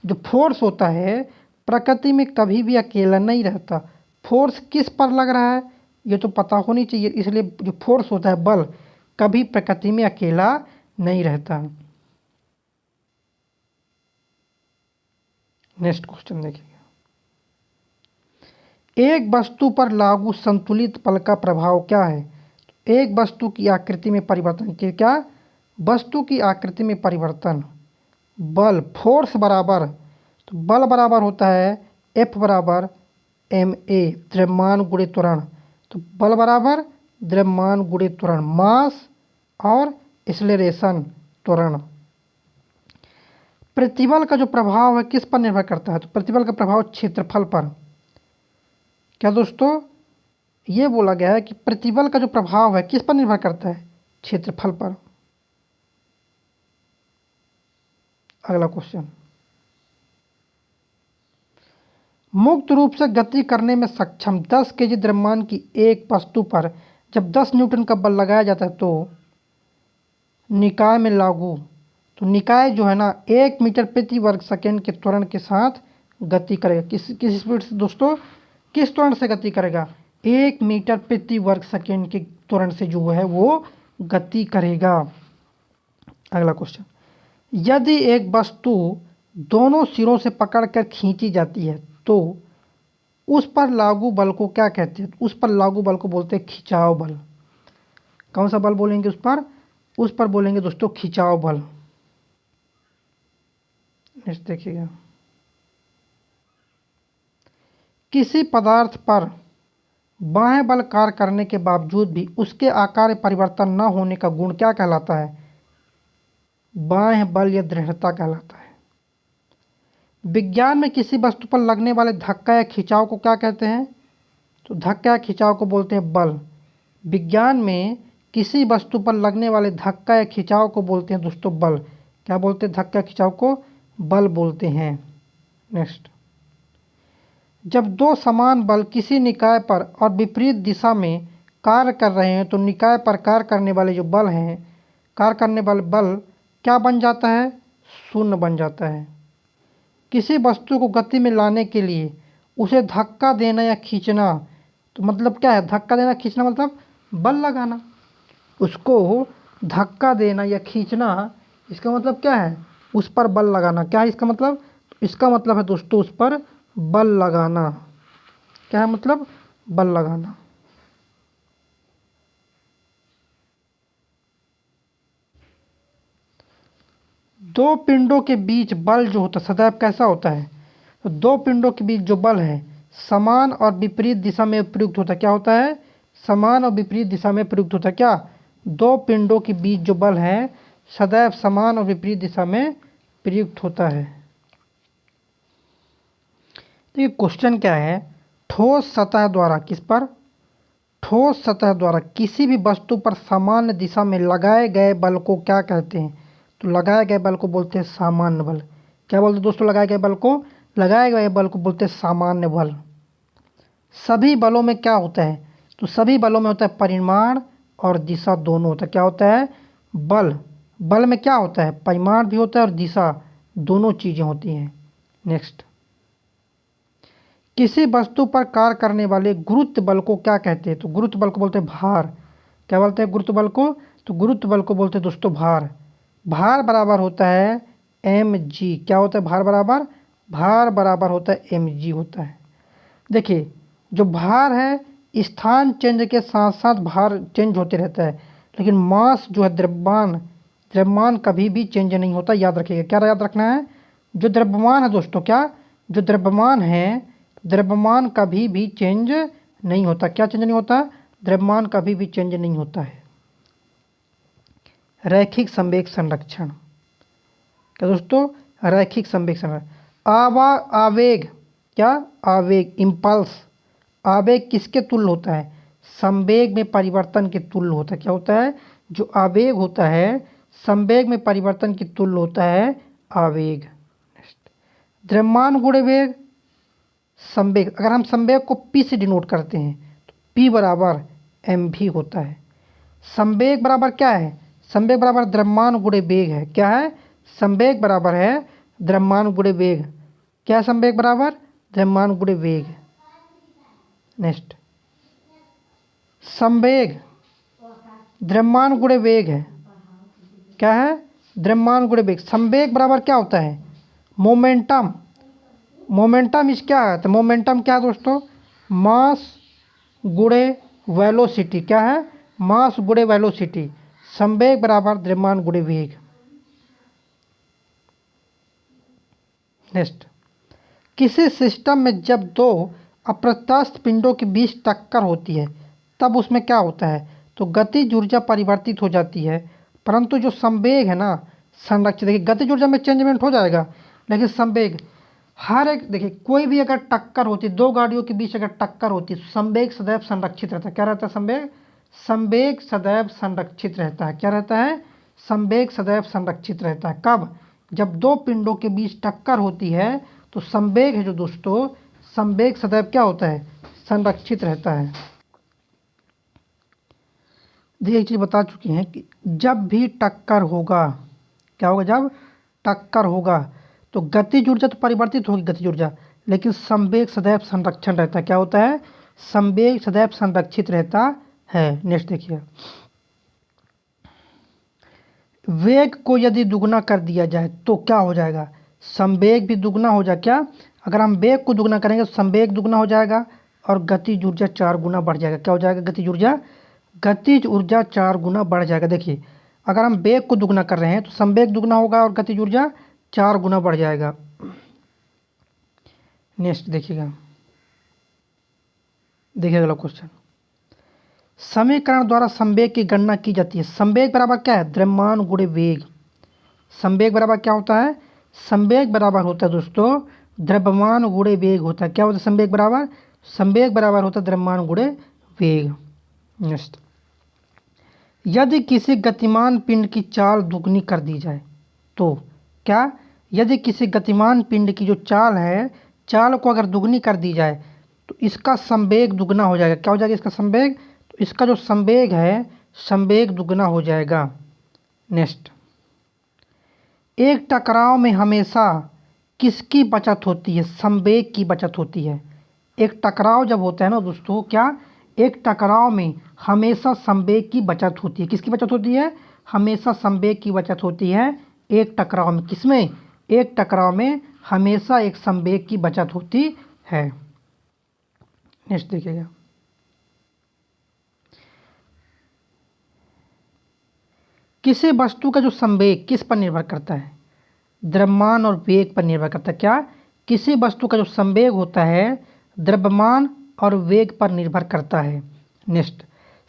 जो फोर्स होता है प्रकृति में कभी भी अकेला नहीं रहता। फोर्स किस पर लग रहा है ये तो पता होनी चाहिए, इसलिए जो फोर्स होता है बल कभी प्रकृति में अकेला नहीं रहता। नेक्स्ट क्वेश्चन देखिएगा। एक वस्तु पर लागू संतुलित बल का प्रभाव क्या है? एक वस्तु की आकृति में परिवर्तन के क्या? वस्तु की आकृति में परिवर्तन, बल, फोर्स बराबर, तो बल बराबर होता है F बराबर ma, द्रव्यमान गुणे त्वरण। तो बल बराबर द्रव्यमान गुणे त्वरण, मास और एक्सेलरेशन, त्वरण। प्रतिबल का जो प्रभाव है किस पर निर्भर करता है? तो प्रतिबल का प्रभाव क्षेत्रफल पर। क्या दोस्तों? ये बोला गया है कि प्रतिबल का जो प्रभाव है किस पर निर्भर करता है? क्षेत्रफल पर। अगला क्वेश्चन, मुक्त रूप से गति करने में सक्षम 10 केजी द्रव्यमान की एक वस्तु पर जब 10 न्यूटन का बल लगाया जाता है तो निकाय में लागू, तो निकाय जो है ना 1 मीटर प्रति वर्ग सेकेंड के त्वरण के साथ गति करेगा। किस स्पीड से दोस्तों? किस त्वरण से गति करेगा? 1 मीटर प्रति वर्ग सेकेंड के त्वरण से जो है वो गति करेगा। अगला क्वेश्चन, यदि एक वस्तु दोनों सिरों से पकड़कर खींची जाती है तो उस पर लागू बल को क्या कहते हैं? उस पर लागू बल को बोलते हैं खिंचाव बल। कौन सा बल बोलेंगे उस पर? उस पर बोलेंगे दोस्तों खिंचाव बल। नेक्स्ट देखिएगा, किसी पदार्थ पर बाह्य बल कार्य करने के बावजूद भी उसके आकार में परिवर्तन न होने का गुण क्या कहलाता है? बाह्य बल या दृढ़ता कहलाता है। विज्ञान में किसी वस्तु पर लगने वाले धक्का या खिंचाव को क्या कहते हैं? तो धक्का या खिंचाव को बोलते हैं बल। विज्ञान में किसी वस्तु पर लगने वाले धक्का या खिंचाव को बोलते हैं दोस्तों बल। क्या बोलते हैं? धक्का खिंचाव को बल बोलते हैं। नेक्स्ट, जब दो समान बल किसी निकाय पर और विपरीत दिशा में कार्य कर रहे हैं तो निकाय पर कार्य करने वाले जो बल हैं, कार्य करने वाले बल क्या बन जाता है? शून्य बन जाता है। किसी वस्तु को गति में लाने के लिए उसे धक्का देना या खींचना, तो मतलब क्या है? धक्का देना खींचना मतलब बल लगाना। उसको धक्का देना या खींचना, इसका मतलब क्या है? उस पर बल लगाना। क्या है इसका मतलब? इसका मतलब है दोस्तों उस पर बल लगाना। क्या है मतलब? बल लगाना। दो पिंडों के बीच बल जो होता है सदैव कैसा होता है? तो दो पिंडों के बीच जो बल है समान और विपरीत दिशा में प्रयुक्त होता है। क्या होता है? समान और विपरीत दिशा में प्रयुक्त होता है। क्या? दो पिंडों के बीच जो बल है सदैव समान और विपरीत दिशा में प्रयुक्त होता है। तो ये क्वेश्चन क्या है? ठोस सतह द्वारा, किस पर? ठोस सतह द्वारा किसी भी वस्तु पर सामान्य दिशा में लगाए गए बल को क्या कहते हैं? तो लगाए गए बल को बोलते हैं सामान्य बल। क्या बोलते हैं दोस्तों? लगाए गए बल को, लगाए गए बल को बोलते हैं सामान्य बल। सभी बलों में क्या होता है? तो सभी बलों में होता है परिमाण और दिशा दोनों होता है। क्या होता है? बल में क्या होता है? परिमाण भी होता है और दिशा, दोनों चीज़ें होती हैं। नेक्स्ट, किसी वस्तु पर कार्य करने वाले गुरुत्व बल को क्या कहते हैं? तो गुरुत्व बल को बोलते हैं भार। क्या बोलते हैं गुरुत्व बल को? तो गुरुत्व बल को बोलते हैं दोस्तों भार। भार बराबर होता है mg। क्या होता है भार बराबर? भार बराबर होता है mg होता है। देखिए, जो भार है स्थान चेंज के साथ साथ भार चेंज होते रहता है, लेकिन मास जो है द्रव्यमान कभी भी चेंज नहीं होता। याद रखिएगा। क्या याद रखना है? जो द्रव्यमान है दोस्तों, क्या? जो द्रव्यमान है, द्रव्यमान कभी भी चेंज नहीं होता। क्या चेंज नहीं होता? द्रव्यमान कभी भी चेंज नहीं होता है। रैखिक संवेग संरक्षण। क्या दोस्तों? रैखिक संवेग संरक्षण। आवेग, क्या आवेग, इम्पल्स, आवेग किसके तुल्य होता है? संवेग में परिवर्तन के तुल्य होता है। क्या होता है? जो आवेग होता है संवेग में परिवर्तन के तुल्य होता है आवेग। द्रव्यमान गुणे वेग, संवेग, अगर हम संवेग को p से डिनोट करते हैं तो p बराबर mv होता है। संवेग बराबर क्या है? संवेग बराबर द्रव्यमान गुणे वेग है। क्या है? संवेग बराबर है द्रव्यमान गुणे वेग। क्या है संवेग बराबर? द्रव्यमान गुणे वेग। नेक्स्ट, संवेग द्रव्यमान गुणे वेग है। क्या है? द्रव्यमान गुणे वेग। संवेग बराबर क्या होता है? मोमेंटम। मोमेंटम इस क्या है? तो मोमेंटम क्या है दोस्तों? मास गुणे वेलोसिटी। क्या है? मास गुणे वेलोसिटी। संवेग बराबर द्रव्यमान गुणे वेग। नेक्स्ट, किसी सिस्टम में जब दो अप्रत्यास्थ पिंडों के बीच टक्कर होती है तब उसमें क्या होता है? तो गतिज ऊर्जा परिवर्तित हो जाती है, परंतु जो संवेग है ना संरक्षित। देखिए गतिज ऊर्जा में चेंजमेंट हो जाएगा, लेकिन संवेग हर एक, देखिए कोई भी अगर टक्कर होती, दो गाड़ियों के बीच अगर टक्कर होती है संवेग सदैव संरक्षित रहता है। क्या रहता है? संवेग, संवेग सदैव संरक्षित रहता है। क्या रहता है? संवेग सदैव संरक्षित रहता है। कब? जब दो पिंडों के बीच टक्कर होती है तो संवेग है जो दोस्तों, संवेग सदैव क्या होता है? संरक्षित रहता है। देखिए एक चीज़ बता चुके हैं कि जब भी टक्कर होगा, क्या होगा? जब टक्कर होगा तो गतिज ऊर्जा तो परिवर्तित होगी गतिज ऊर्जा, लेकिन संवेग सदैव संरक्षण रहता है। क्या होता है? संवेग सदैव संरक्षित रहता है। नेक्स्ट देखिए, वेग को यदि दुगना कर दिया जाए तो क्या हो जाएगा? संवेग भी दुगना हो जाए। क्या? अगर हम वेग को दुगना करेंगे तो संवेग दुगना हो जाएगा और गतिज ऊर्जा 4 गुना बढ़ जाएगा। क्या हो जाएगा? गतिज ऊर्जा, गतिज ऊर्जा 4 गुना बढ़ जाएगा। देखिए अगर हम वेग को दुगना कर रहे हैं तो संवेग दुगना होगा और गतिज ऊर्जा 4 गुना बढ़ जाएगा। नेक्स्ट देखिएगा, देखिए अगला क्वेश्चन, समीकरण द्वारा संवेग की गणना की जाती है। संवेग बराबर क्या है? द्रव्यमान गुणे वेग। संवेग बराबर क्या होता है? संवेग बराबर होता है दोस्तों द्रव्यमान गुणे वेग होता है। क्या होता है संवेग बराबर? संवेग बराबर होता है द्रव्यमान गुणे वेग। नेक्स्ट, यदि किसी गतिमान पिंड की चाल दुगनी कर दी जाए तो क्या? यदि किसी गतिमान पिंड की जो चाल है, चाल को अगर दुगनी कर दी जाए तो इसका संवेग दुगना हो जाएगा। क्या हो जाएगा इसका संवेग? तो इसका जो संवेग है संवेग दुगना हो जाएगा। नेक्स्ट, एक टकराव में हमेशा किसकी बचत होती है? संवेग की बचत होती है। एक टकराव जब होता है ना दोस्तों, क्या? एक टकराव में हमेशा संवेग की बचत होती है। किसकी बचत होती है? हमेशा संवेग की बचत होती है एक टकराव में। किसमें? एक टकराव में हमेशा एक संवेग की बचत होती है। नेक्स्ट देखिएगा, किसी वस्तु का जो संवेग किस पर निर्भर करता है? द्रव्यमान और वेग पर निर्भर करता है। क्या? किसी वस्तु का जो संवेग होता है द्रव्यमान और वेग पर निर्भर करता है। नेक्स्ट,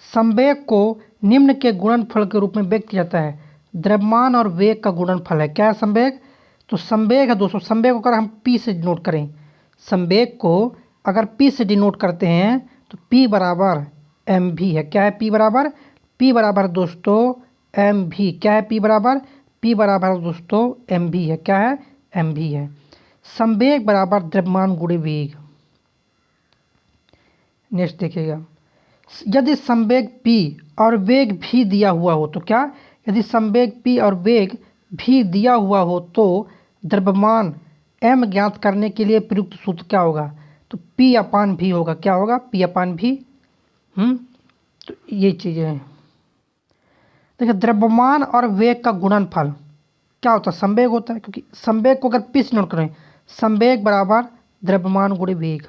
संवेग को निम्न के गुणनफल के रूप में व्यक्त किया जाता है। द्रव्यमान और वेग का गुणनफल है। क्या है संवेग? तो संवेग है दोस्तों, संवेग को अगर हम p से डिनोट करें, संवेग को अगर p से डिनोट करते हैं तो p बराबर mv है। क्या है? p बराबर, p बराबर दोस्तों mv। क्या है? p बराबर, p बराबर दोस्तों mv है। क्या है? mv है। संवेग बराबर द्रव्यमान गुणे वेग। नेक्स्ट देखिएगा, यदि संवेग p और वेग भी दिया हुआ हो तो क्या? यदि संवेग p और वेग भी दिया हुआ हो तो द्रव्यमान m ज्ञात करने के लिए प्रयुक्त सूत्र क्या होगा? तो p अपान v होगा। क्या होगा? p अपान v। तो ये चीज़ें हैं। देखिए द्रव्यमान और वेग का गुणनफल क्या होता है? संवेग होता है, क्योंकि संवेग को अगर p से नोट करें, संवेग बराबर द्रव्यमान गुणे वेग।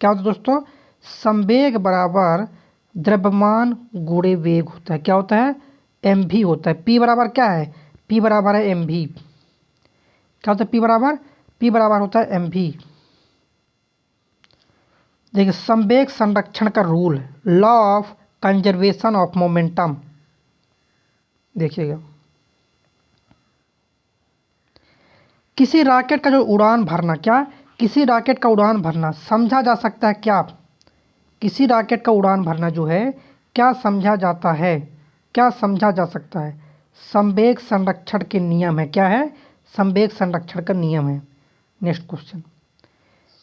क्या होता है दोस्तों? संवेग बराबर द्रव्यमान गुणे वेग होता है। क्या होता है? mv होता है। p बराबर क्या है? p बराबर है mv। क्या होता है p बराबर? p बराबर होता है mv। देखिए संवेग संरक्षण का rule, law of conservation of momentum, देखिएगा किसी रॉकेट का जो उड़ान भरना, क्या किसी रॉकेट का उड़ान भरना समझा जा सकता है क्या? किसी रॉकेट का उड़ान भरना जो है क्या समझा जाता है, क्या समझा जा सकता है? संवेग संरक्षण के नियम है, क्या है? संवेग संरक्षण का नियम है। नेक्स्ट क्वेश्चन,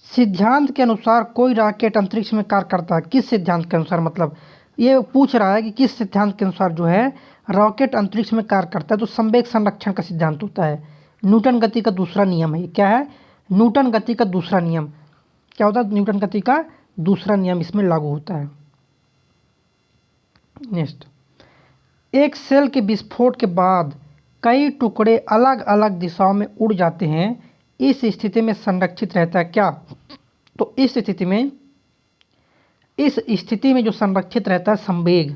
सिद्धांत के अनुसार कोई रॉकेट अंतरिक्ष में कार्य करता है। किस सिद्धांत के अनुसार, मतलब ये पूछ रहा है कि किस सिद्धांत के अनुसार जो है रॉकेट अंतरिक्ष में कार्य करता है, तो संवेग संरक्षण का सिद्धांत होता है। न्यूटन गति का दूसरा नियम है। क्या है? न्यूटन गति का दूसरा नियम। क्या होता है? न्यूटन गति का दूसरा नियम इसमें लागू होता है। नेक्स्ट, एक सेल के विस्फोट के बाद कई टुकड़े अलग अलग दिशाओं में उड़ जाते हैं, इस स्थिति में संरक्षित रहता है क्या? तो इस स्थिति में जो संरक्षित रहता है संवेग।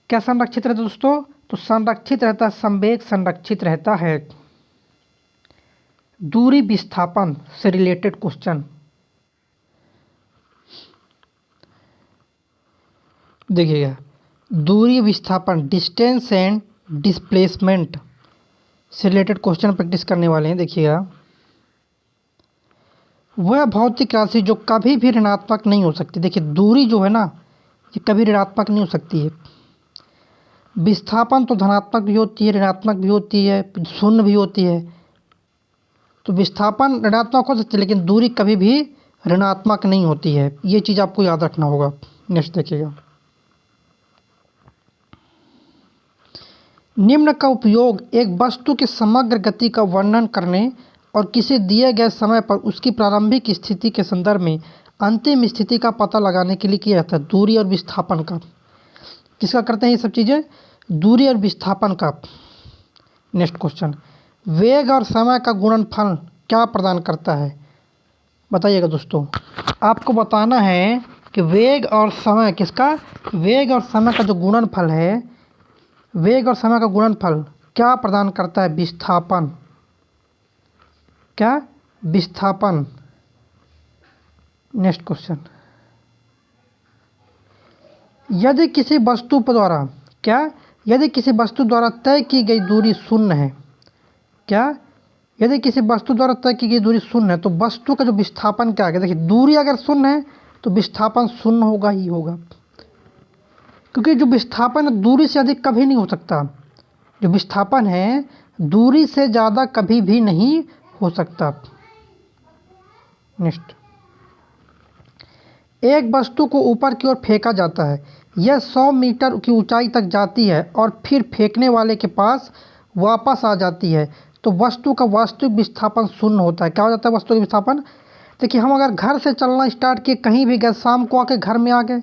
क्या संरक्षित रहता है दोस्तों? तो संरक्षित रहता है संवेग, संरक्षित रहता है। दूरी विस्थापन से रिलेटेड क्वेश्चन देखिएगा। दूरी विस्थापन, डिस्टेंस एंड डिस्प्लेसमेंट से रिलेटेड क्वेश्चन प्रैक्टिस करने वाले हैं। देखिएगा, वह भौतिक राशि जो कभी भी ऋणात्मक नहीं हो सकती। देखिए, दूरी जो है ना, ये कभी ऋणात्मक नहीं हो सकती है। विस्थापन तो धनात्मक भी होती है, ऋणात्मक भी होती है, शून्य भी होती है। तो विस्थापन ऋणात्मक हो सकती है, लेकिन दूरी कभी भी ऋणात्मक नहीं होती है। ये चीज़ आपको याद रखना होगा। नेक्स्ट देखिएगा, निम्न का उपयोग एक वस्तु की समग्र गति का वर्णन करने और किसी दिए गए समय पर उसकी प्रारंभिक स्थिति के संदर्भ में अंतिम स्थिति का पता लगाने के लिए किया जाता है। दूरी और विस्थापन का, किसका करते हैं ये सब चीज़ें? दूरी और विस्थापन का। नेक्स्ट क्वेश्चन, वेग और समय का गुणनफल क्या प्रदान करता है? बताइएगा दोस्तों, आपको बताना है कि वेग और समय किसका, वेग और समय का जो गुणनफल है, वेग और समय का गुणनफल क्या प्रदान करता है? विस्थापन। क्या? विस्थापन। नेक्स्ट क्वेश्चन, यदि किसी वस्तु द्वारा, क्या, यदि किसी वस्तु द्वारा तय की गई दूरी शून्य है, क्या, यदि किसी वस्तु द्वारा तय की गई दूरी शून्य है, तो वस्तु का जो विस्थापन क्या है? देखिए, दूरी अगर शून्य है तो विस्थापन शून्य होगा ही होगा, क्योंकि जो विस्थापन है दूरी से अधिक कभी नहीं हो सकता। जो विस्थापन है दूरी से ज़्यादा कभी भी नहीं हो सकता। नेक्स्ट, एक वस्तु को ऊपर की ओर फेंका जाता है, यह 100 मीटर की ऊंचाई तक जाती है और फिर फेंकने वाले के पास वापस आ जाती है, तो वस्तु का वास्तविक विस्थापन शून्य होता है। क्या हो जाता है वास्तविक विस्थापन? देखिए, हम अगर घर से चलना स्टार्ट किए, कहीं भी गए, शाम को आके घर में आ गए,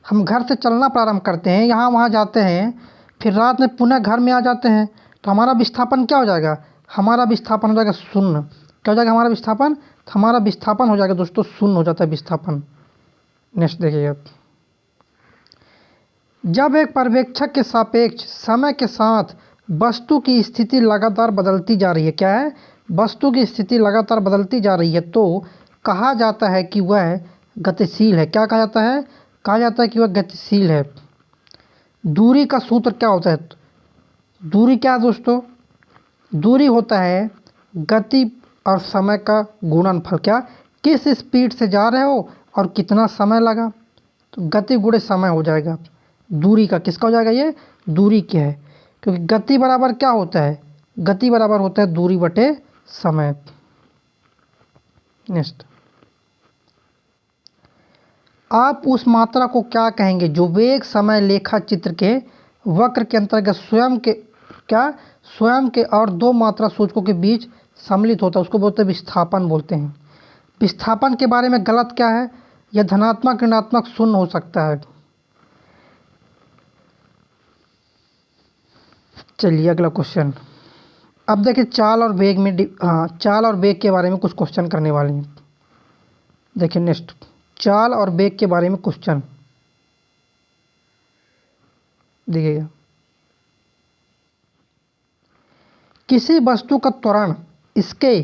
हम घर से चलना प्रारंभ करते हैं, यहाँ वहाँ जाते हैं, फिर रात में पुनः घर में आ जाते हैं, तो हमारा विस्थापन क्या हो जाएगा? हमारा विस्थापन हो जाएगा शून्य। क्या हो जाएगा हमारा विस्थापन? हमारा विस्थापन हो जाएगा दोस्तों शून्य हो जाता है विस्थापन। नेक्स्ट देखिएगा, जब एक पर्यवेक्षक के सापेक्ष समय के साथ वस्तु की स्थिति लगातार बदलती जा रही है, क्या है? वस्तु की स्थिति लगातार बदलती जा रही है, तो कहा जाता है कि वह गतिशील है। क्या कहा जाता है? कहा जाता है कि वह गतिशील है। दूरी का सूत्र क्या होता है? दूरी क्या है दोस्तों? दूरी होता है गति और समय का गुणनफल। क्या? किस स्पीड से जा रहे हो और कितना समय लगा, तो गति गुणे समय हो जाएगा। दूरी का किसका हो जाएगा? ये दूरी क्या है, क्योंकि गति बराबर क्या होता है? गति बराबर होता है दूरी बटे समय। नेक्स्ट, आप उस मात्रा को क्या कहेंगे जो वेग समय लेखा चित्र के वक्र के अंतर्गत स्वयं के और दो मात्रा सूचकों के बीच सम्मिलित होता है? उसको बोलते हैं विस्थापन बोलते हैं। विस्थापन के बारे में गलत क्या है? यह धनात्मक ऋणात्मक शून्य हो सकता है। चलिए अगला क्वेश्चन। अब देखिए, चाल और वेग में चाल और वेग के बारे में कुछ क्वेश्चन करने वाले हैं। देखिए नेक्स्ट, चाल और वेग के बारे में क्वेश्चन देखिएगा। किसी वस्तु का त्वरण इसके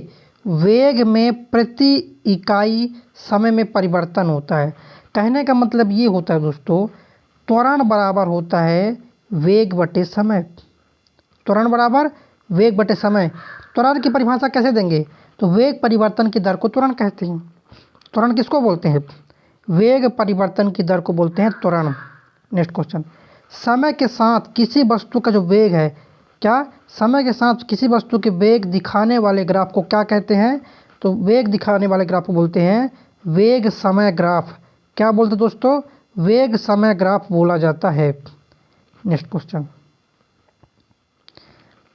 वेग में प्रति इकाई समय में परिवर्तन होता है। कहने का मतलब ये होता है दोस्तों, त्वरण बराबर होता है वेग बटे समय। त्वरण बराबर वेग बटे समय। त्वरण की परिभाषा कैसे देंगे? तो वेग परिवर्तन की दर को त्वरण कहते हैं। त्वरण किसको बोलते हैं? वेग परिवर्तन की दर को बोलते हैं त्वरण। नेक्स्ट क्वेश्चन, समय के साथ किसी वस्तु का जो वेग है, क्या समय के साथ किसी वस्तु के वेग दिखाने वाले ग्राफ को क्या कहते हैं? तो वेग दिखाने वाले ग्राफ को बोलते हैं वेग समय ग्राफ। क्या बोलते हैं दोस्तों? वेग समय ग्राफ बोला जाता है। नेक्स्ट क्वेश्चन,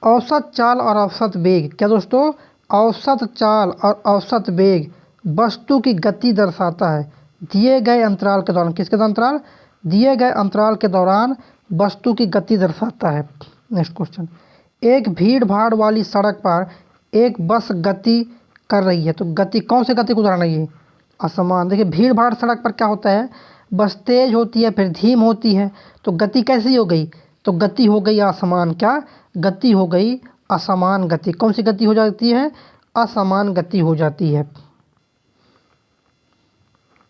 औसत चाल और औसत वेग। क्या दोस्तों? औसत चाल और औसत वेग वस्तु की गति दर्शाता है दिए गए अंतराल के दौरान। किसके अंतराल? दिए गए अंतराल के दौरान वस्तु की गति दर्शाता है। नेक्स्ट क्वेश्चन, एक भीड़ भाड़ वाली सड़क पर एक बस गति कर रही है, तो गति कौन से गति को दौरान रही है? असमान। देखिए भीड़ भाड़ सड़क पर क्या होता है, बस तेज होती है फिर धीम होती है, तो गति कैसी हो गई? तो गति हो गई असमान। क्या गति हो गई? असमान गति। कौन सी गति हो जाती है? असमान गति हो जाती है।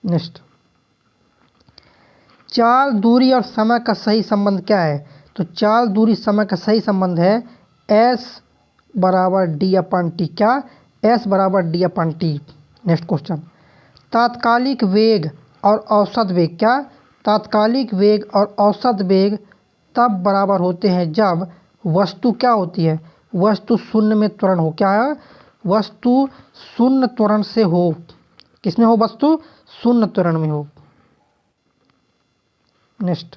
नेक्स्ट, चाल दूरी और समय का सही संबंध क्या है? तो चाल दूरी समय का सही संबंध है S बराबर डी अपन टी। क्या? S बराबर डी अपन टी। नेक्स्ट क्वेश्चन, तात्कालिक वेग और औसत वेग। क्या? तात्कालिक वेग और औसत वेग तब बराबर होते हैं जब वस्तु क्या होती है? वस्तु शून्य में त्वरण हो। क्या है? वस्तु शून्य त्वरण से हो। किसमें हो? वस्तु शून्य त्वरण में हो। नेक्स्ट,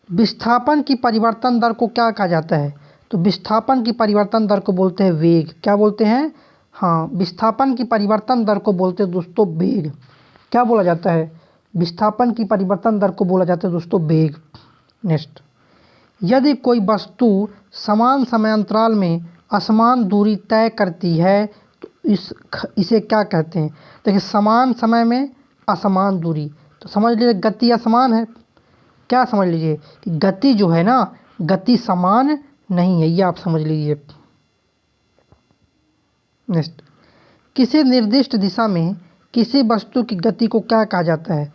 विस्थापन की परिवर्तन दर को क्या कहा जाता है? तो विस्थापन की परिवर्तन दर को बोलते हैं वेग। क्या बोलते हैं? हाँ, विस्थापन की परिवर्तन दर को बोलते हैं दोस्तों वेग। क्या बोला जाता है? विस्थापन की परिवर्तन दर को बोला जाता है दोस्तों वेग। नेक्स्ट, यदि कोई वस्तु समान समयांतराल में असमान दूरी तय करती है तो इसे क्या कहते हैं? देखिए समान समय में असमान दूरी, तो समझ लीजिए गति असमान है। क्या समझ लीजिए कि गति जो है ना, गति समान नहीं है, ये आप समझ लीजिए। नेक्स्ट, किसी निर्दिष्ट दिशा में किसी वस्तु की गति को क्या कहा जाता है?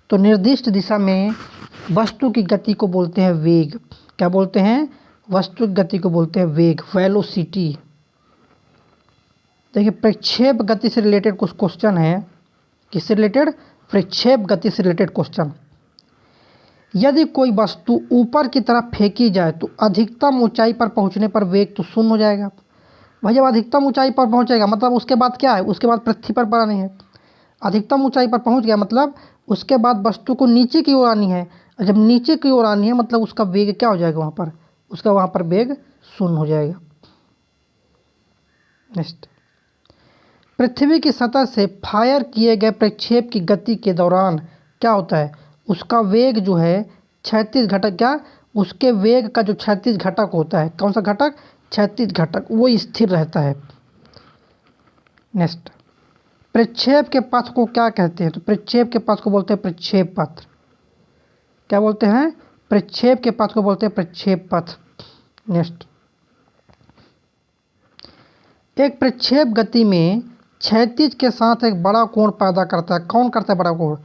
तो निर्दिष्ट दिशा में वस्तु की गति को बोलते हैं वेग। क्या बोलते हैं? वस्तु की गति को बोलते हैं वेग, वेलोसिटी। देखिए प्रक्षेप गति से रिलेटेड कुछ क्वेश्चन है। किससे रिलेटेड? प्रक्षेप गति से रिलेटेड क्वेश्चन। यदि कोई वस्तु ऊपर की तरफ फेंकी जाए तो अधिकतम ऊंचाई पर पहुंचने पर वेग तो शून्य हो जाएगा। भाई जब अधिकतम ऊंचाई पर पहुंचेगा मतलब उसके बाद क्या है? उसके बाद पृथ्वी पर आनी है। अधिकतम ऊंचाई पर पहुंच गया मतलब उसके बाद वस्तु को नीचे की ओर आनी है, और जब नीचे की ओर आनी है मतलब उसका वेग क्या हो जाएगा? वहाँ पर उसका वहाँ पर वेग शून्य हो जाएगा। नेक्स्ट, पृथ्वी की सतह से फायर किए गए प्रक्षेप की गति के दौरान क्या होता है? उसका वेग जो है क्षैतिज घटक, क्या उसके वेग का जो क्षैतिज घटक होता है, कौन सा घटक? क्षैतिज घटक, वो स्थिर रहता है। नेक्स्ट, प्रक्षेप के पथ को क्या कहते हैं? तो प्रक्षेप के पथ को बोलते हैं प्रक्षेप पथ। क्या बोलते हैं? प्रक्षेप के पथ को बोलते हैं प्रक्षेप पथ। नेक्स्ट, एक प्रक्षेप गति में क्षैतिज के साथ एक बड़ा कोण पैदा करता है। कौन करता है बड़ा कोण?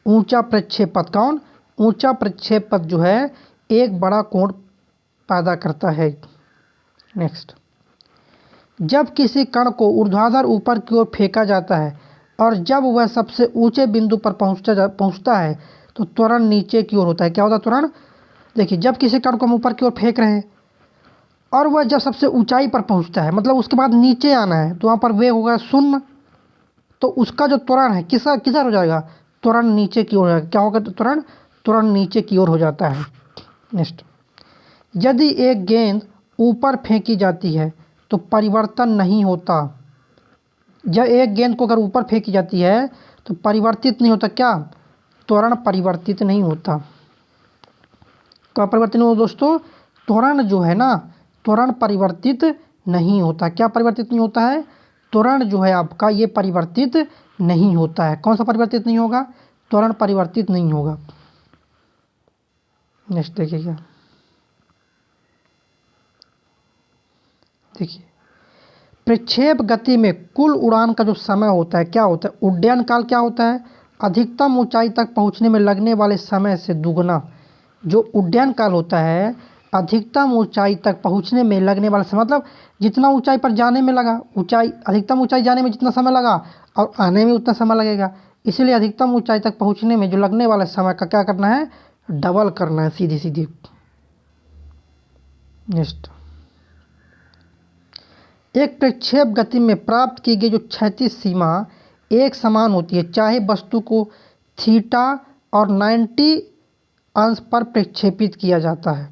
ऊंचा प्रक्षेप पथ। कौन? ऊंचा प्रक्षेप पथ जो है एक बड़ा कोण पैदा करता है। नेक्स्ट, जब किसी कण को ऊर्ध्वाधर ऊपर की ओर फेंका जाता है और जब वह सबसे ऊंचे बिंदु पर पहुंचता है तो त्वरण नीचे की ओर होता है। क्या होता है त्वरण? देखिए जब किसी कण को हम ऊपर की ओर फेंक रहे हैं और वह जब सबसे ऊंचाई पर पहुंचता है मतलब उसके बाद नीचे आना है तो वहाँ पर वेग होगा शून्य, तो उसका जो त्वरण है किधर हो जाएगा? त्वरण नीचे की ओर हो जाएगा। क्या होगा? त्वरण नीचे की ओर हो जाता है। नेक्स्ट, यदि एक गेंद ऊपर फेंकी जाती है तो परिवर्तन नहीं होता। जब एक गेंद को अगर ऊपर फेंकी जाती है तो परिवर्तित नहीं होता। क्या? त्वरण परिवर्तित नहीं होता। क्या परिवर्तित नहीं होता दोस्तों? त्वरण जो है ना, त्वरण परिवर्तित नहीं होता। क्या परिवर्तित नहीं होता है? त्वरण जो है आपका ये परिवर्तित नहीं होता है। कौन सा परिवर्तित नहीं होगा? त्वरण परिवर्तित नहीं होगा। नेक्स्ट देखिएगा, देखिए प्रक्षेप गति में कुल उड़ान का जो समय होता है क्या होता है? उड्डयन काल क्या होता है? अधिकतम ऊंचाई तक पहुंचने में लगने वाले समय से दुगना। जो उड्डयन काल होता है अधिकतम ऊंचाई तक पहुंचने में लगने वाला समय, मतलब जितना ऊंचाई पर जाने में लगा, ऊंचाई अधिकतम ऊंचाई जाने में जितना समय लगा और आने में उतना समय लगेगा, इसीलिए अधिकतम ऊंचाई तक पहुंचने में जो लगने वाला समय का क्या करना है, डबल करना है सीधी सीधी। नेक्स्ट, एक प्रक्षेप गति में प्राप्त की गई जो क्षैतिज सीमा एक समान होती है चाहे वस्तु को थीटा और 90 अंश पर प्रक्षेपित किया जाता है।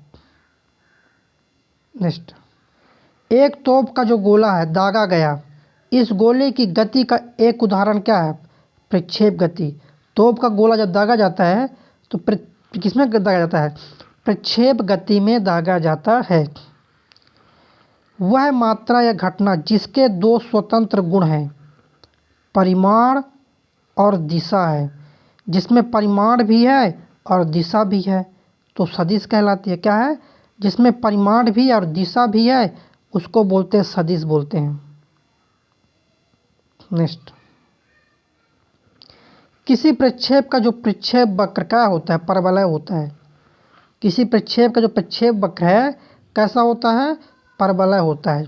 नेक्स्ट, एक तोप का जो गोला है दागा गया, इस गोले की गति का एक उदाहरण क्या है, प्रक्षेप गति। तोप का गोला जब दागा जाता है तो किसमें दागा जाता है, प्रक्षेप गति में दागा जाता है। वह मात्रा या घटना जिसके दो स्वतंत्र गुण हैं, परिमाण और दिशा है, जिसमें परिमाण भी है और दिशा भी है तो सदिश कहलाती है। क्या है, जिसमें परिमाण भी और दिशा भी है उसको बोलते हैं सदिश बोलते हैं। नेक्स्ट, किसी प्रक्षेप का जो प्रक्षेप वक्र क्या होता है, परवलय होता है। किसी प्रक्षेप का जो प्रक्षेप वक्र है कैसा होता है, परवलय होता है।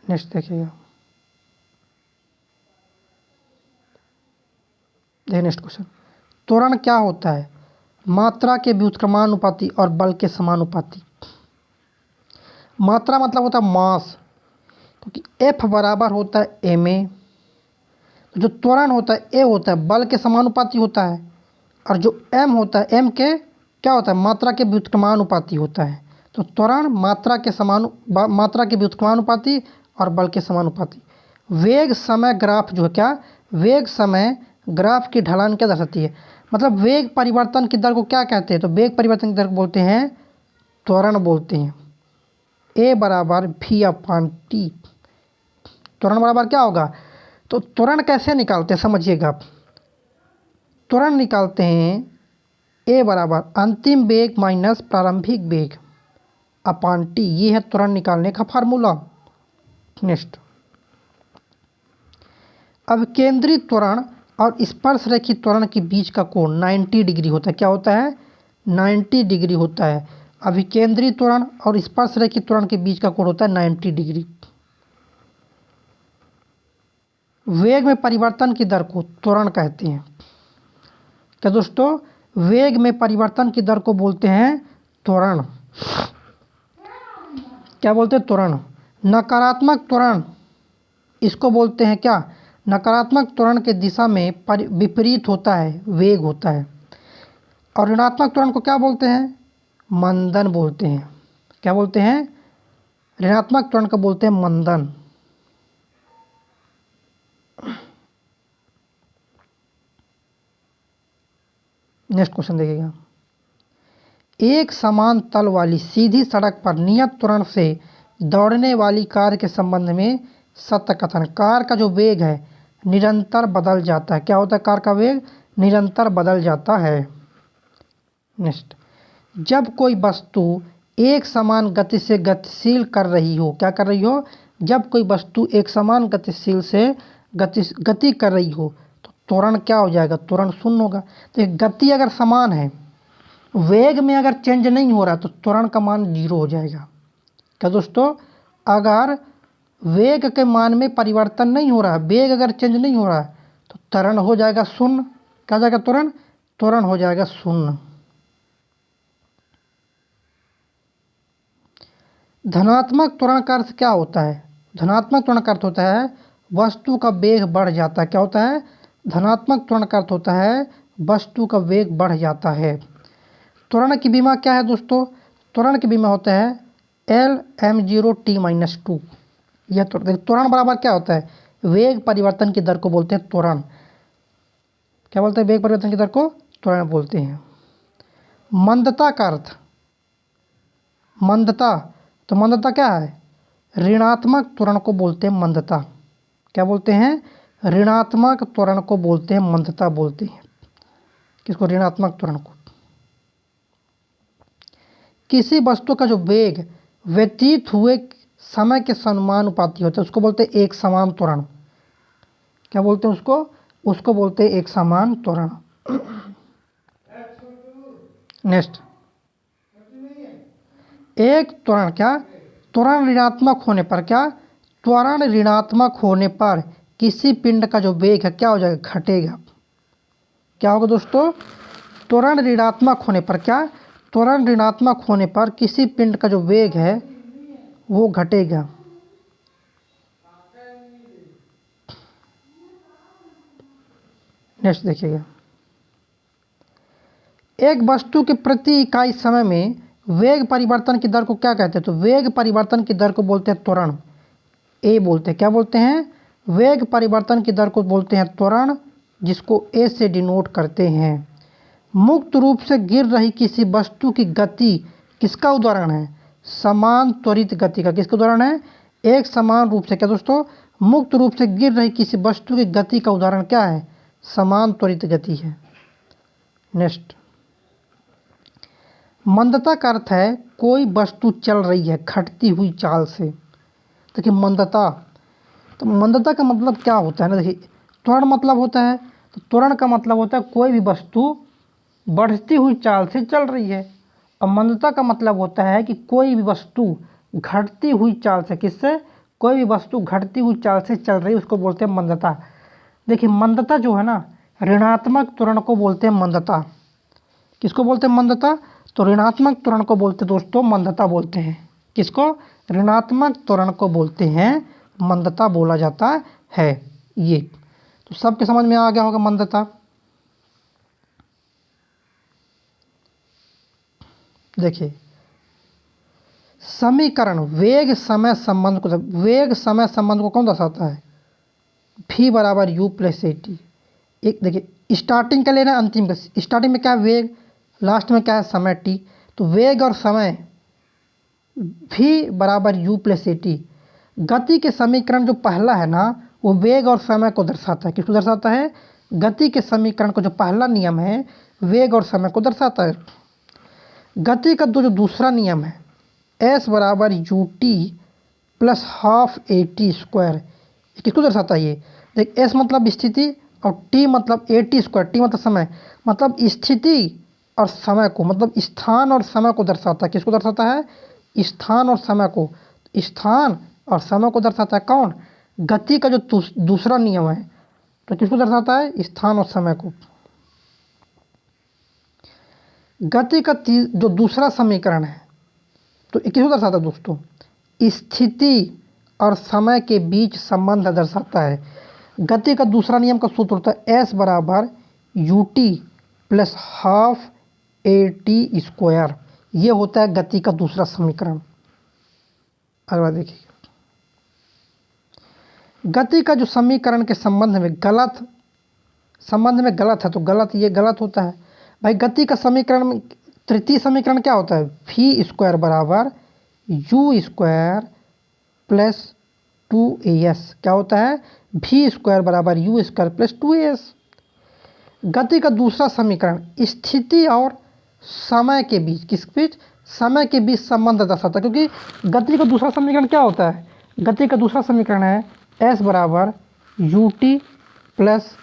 नेक्स्ट देखिएगा, नेक्स्ट क्वेश्चन, त्वरण क्या होता है, मात्रा के व्युत्क्रमानुपाती और बल के समानुपाती। मात्रा मतलब होता है मास, क्योंकि F बराबर होता है ma, तो जो त्वरण होता है a होता है बल के समानुपाती होता है, और जो m होता है m के क्या होता है, मात्रा के व्युत्क्रमानुपाती होता है। तो त्वरण मात्रा के व्युत्क्रमानुपाती और बल के समानुपाती। वेग समय ग्राफ जो है क्या, वेग समय ग्राफ की ढलान क्या दर्शाती है, मतलब वेग परिवर्तन की दर को क्या कहते हैं, तो वेग परिवर्तन की दर को बोलते हैं त्वरण बोलते हैं। a बराबर v/t, त्वरण बराबर क्या होगा, तो त्वरण कैसे निकालते हैं समझिएगा आप। त्वरण निकालते हैं a बराबर अंतिम वेग माइनस प्रारंभिक वेग अपॉन t, ये है त्वरण निकालने का फार्मूला। नेक्स्ट, अब केंद्रीय त्वरण और स्पर्श रेखी त्वरण के बीच का कोण 90 डिग्री होता है। क्या होता है, 90 डिग्री होता है। अभिकेंद्री त्वरण और स्पर्श रेखी त्वरण के बीच का कोण होता है 90 डिग्री। वेग में परिवर्तन की दर को त्वरण कहते हैं। क्या दोस्तों, वेग में परिवर्तन की दर को बोलते हैं त्वरण। क्या बोलते हैं, त्वरण। नकारात्मक त्वरण इसको बोलते हैं क्या, नकारात्मक त्वरण के दिशा में विपरीत होता है, वेग होता है। और ऋणात्मक त्वरण को क्या बोलते हैं, मंदन बोलते हैं। क्या बोलते हैं, ऋणात्मक त्वरण को बोलते हैं मंदन। नेक्स्ट क्वेश्चन देखिएगा, एक समान तल वाली सीधी सड़क पर नियत त्वरण से दौड़ने वाली कार के संबंध में सत्य कथन। कार का जो वेग है निरंतर बदल जाता है। क्या होता है, कार का वेग निरंतर बदल जाता है। नेक्स्ट, जब कोई वस्तु एक समान गति से गतिशील कर रही हो, क्या कर रही हो, जब कोई वस्तु एक समान गतिशील से गति कर रही हो तो त्वरण क्या हो जाएगा, त्वरण शून्य होगा। तो गति अगर समान है, वेग में अगर चेंज नहीं हो रहा तो त्वरण का मान 0 हो जाएगा। क्या दोस्तों, अगर वेग के मान में परिवर्तन नहीं हो रहा, वेग अगर चेंज नहीं हो रहा तो त्वरण हो जाएगा शून्य। क्या हो जाएगा, त्वरण, त्वरण हो जाएगा शून्य। धनात्मक त्वरण का अर्थ क्या होता है, धनात्मक त्वरण का अर्थ होता है वस्तु का वेग बढ़ जाता है। क्या होता है, धनात्मक त्वरण का अर्थ होता है वस्तु का वेग बढ़ जाता है। त्वरण की विमा क्या है दोस्तों, त्वरण की विमा होता है Lm0t-2। यह त्वरण बराबर क्या होता है, वेग परिवर्तन की दर को बोलते हैं त्वरण। क्या बोलते हैं, वेग परिवर्तन की दर को त्वरण बोलते हैं। मंदता का अर्थ, मंदता, तो मंदता क्या है, ऋणात्मक त्वरण को बोलते हैं मंदता। क्या बोलते हैं, ऋणात्मक त्वरण को बोलते हैं मंदता बोलते हैं। किसको, ऋणात्मक त्वरण को। किसी वस्तु का जो वेग व्यतीत हुए समय के समानुपाती होता है उसको बोलते हैं एक समान त्वरण। क्या बोलते हैं उसको, उसको बोलते हैं एक समान त्वरण। नेक्स्ट, एक त्वरण क्या, त्वरण ऋणात्मक होने पर क्या, त्वरण ऋणात्मक होने पर किसी पिंड का जो वेग है क्या हो जाएगा, घटेगा। क्या होगा दोस्तों, त्वरण ऋणात्मक होने पर क्या, त्वरण ऋणात्मक होने पर किसी पिंड का जो वेग है वो घटेगा। नेक्स्ट देखिएगा, एक वस्तु के प्रति इकाई समय में वेग परिवर्तन की दर को क्या कहते हैं, तो वेग परिवर्तन की दर को बोलते हैं त्वरण। ए बोलते हैं, क्या बोलते हैं, वेग परिवर्तन की दर को बोलते हैं त्वरण, जिसको ए से डिनोट करते हैं। मुक्त रूप से गिर रही किसी वस्तु की गति किसका उदाहरण है, समान त्वरित गति का। किसका उदाहरण है, एक समान रूप से क्या दोस्तों, मुक्त रूप से गिर रही किसी वस्तु की गति का उदाहरण क्या है, समान त्वरित गति है। नेक्स्ट, मंदता का अर्थ है कोई वस्तु चल रही है घटती हुई चाल से। देखिए मंदता, तो मंदता का मतलब क्या होता है ना, देखिए त्वरण मतलब होता है, तो त्वरण का मतलब होता है कोई भी वस्तु बढ़ती हुई चाल से चल रही है, और मंदता का मतलब होता है कि कोई भी वस्तु घटती हुई चाल से, किससे, कोई भी वस्तु घटती हुई चाल से चल रही है, उसको बोलते हैं मंदता। देखिए मंदता जो है ना, ऋणात्मक त्वरण को बोलते हैं मंदता। किसको बोलते हैं, मंदता, तो ऋणात्मक त्वरण को बोलते दोस्तों मंदता बोलते हैं। किसको, ऋणात्मक त्वरण को बोलते हैं मंदता बोला जाता है। ये तो सबके समझ में आ गया होगा मंदता। देखिए समीकरण वेग समय संबंध को, वेग समय संबंध को कौन दर्शाता है, v बराबर u प्लस ए टी। एक देखिए स्टार्टिंग का लेना है, अंतिम का, स्टार्टिंग में क्या है वेग, लास्ट में क्या है समय t, तो वेग और समय v बराबर u प्लस ए टी। गति के समीकरण जो पहला है ना वो वेग और समय को दर्शाता है। किसको दर्शाता है, गति के समीकरण को जो पहला नियम है वेग और समय को दर्शाता है। गति का जो दूसरा नियम है s बराबर U T plus half A T square, किसको दर्शाता है ये, देख s मतलब स्थिति और t मतलब ए टी स्क्वायर, टी मतलब समय, मतलब स्थिति और समय को, मतलब स्थान और समय को दर्शाता है। किसको दर्शाता है, स्थान और समय को, स्थान और समय को दर्शाता है। कौन, गति का जो दूसरा नियम है, तो किसको दर्शाता है, स्थान और समय को। गति का जो दूसरा समीकरण है तो किसको दर्शाता है दोस्तों, स्थिति और समय के बीच संबंध दर्शाता है। गति का दूसरा नियम का सूत्र होता है s बराबर U T plus half A T square. ये होता है गति का दूसरा समीकरण। अगला देखिए, गति का जो समीकरण के संबंध में गलत है, तो गलत, ये गलत होता है भाई। गति का समीकरण में तृतीय समीकरण क्या होता है, v स्क्वायर बराबर यू स्क्वायर प्लस 2as। क्या होता है, v स्क्वायर बराबर यू स्क्वायर प्लस 2as। गति का दूसरा समीकरण स्थिति और समय के बीच, किस बीच, समय के बीच संबंध दर्शाता है। क्योंकि गति का दूसरा समीकरण क्या होता है, गति का दूसरा समीकरण है s बराबर U T plus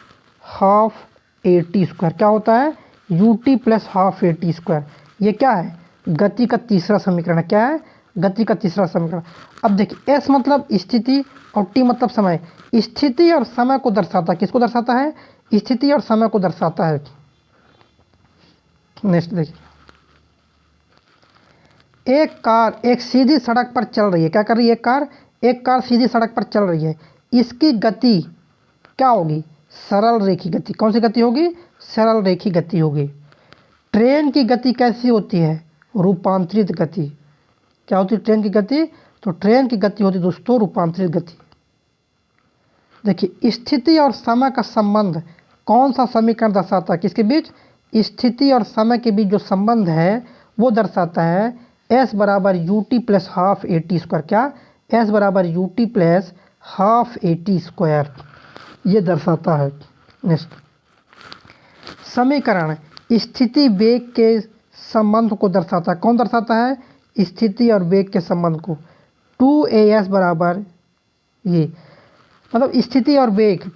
half A T square. क्या होता है, U T plus half A T square. ये क्या है, गति का तीसरा समीकरण है। क्या है, गति का तीसरा समीकरण। अब देखिए s मतलब स्थिति और t मतलब समय, स्थिति और समय को दर्शाता है। किसको दर्शाता है, स्थिति और समय को दर्शाता है। नेक्स्ट देखिए, एक कार एक सीधी सड़क पर चल रही है। क्या कर रही है, एक कार सीधी सड़क पर चल रही है। इसकी गति क्या होगी, सरल रेखी गति। कौन सी गति होगी, सरल रेखी गति होगी। ट्रेन की गति कैसी होती है, रूपांतरित गति। क्या होती है ट्रेन की गति, तो ट्रेन की गति होती है दोस्तों रूपांतरित गति। देखिए स्थिति और समय का संबंध कौन सा समीकरण दर्शाता है, किसके बीच, स्थिति और समय के बीच जो संबंध है वो दर्शाता है s बराबर U T plus half A T square. क्या, s बराबर U T plus half A T square, ये दर्शाता है। नेक्स्ट, समीकरण स्थिति वेग के संबंध को दर्शाता है। कौन दर्शाता है, स्थिति और वेग के संबंध को। 2as बराबर ये, मतलब स्थिति और वेग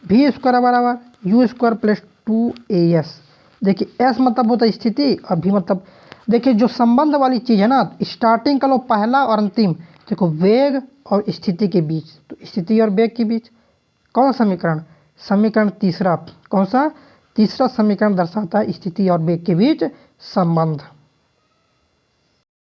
v स्क्वायर बराबर यू स्क्वायर प्लस 2as। देखिए s मतलब होता है स्थिति और v मतलब, देखिए जो संबंध वाली चीज़ है ना, स्टार्टिंग का लो पहला और अंतिम, देखो वेग और स्थिति के बीच, तो स्थिति और वेग के बीच कौन सा समीकरण, समीकरण तीसरा, कौन सा, तीसरा समीकरण दर्शाता है स्थिति और वेग के बीच संबंध।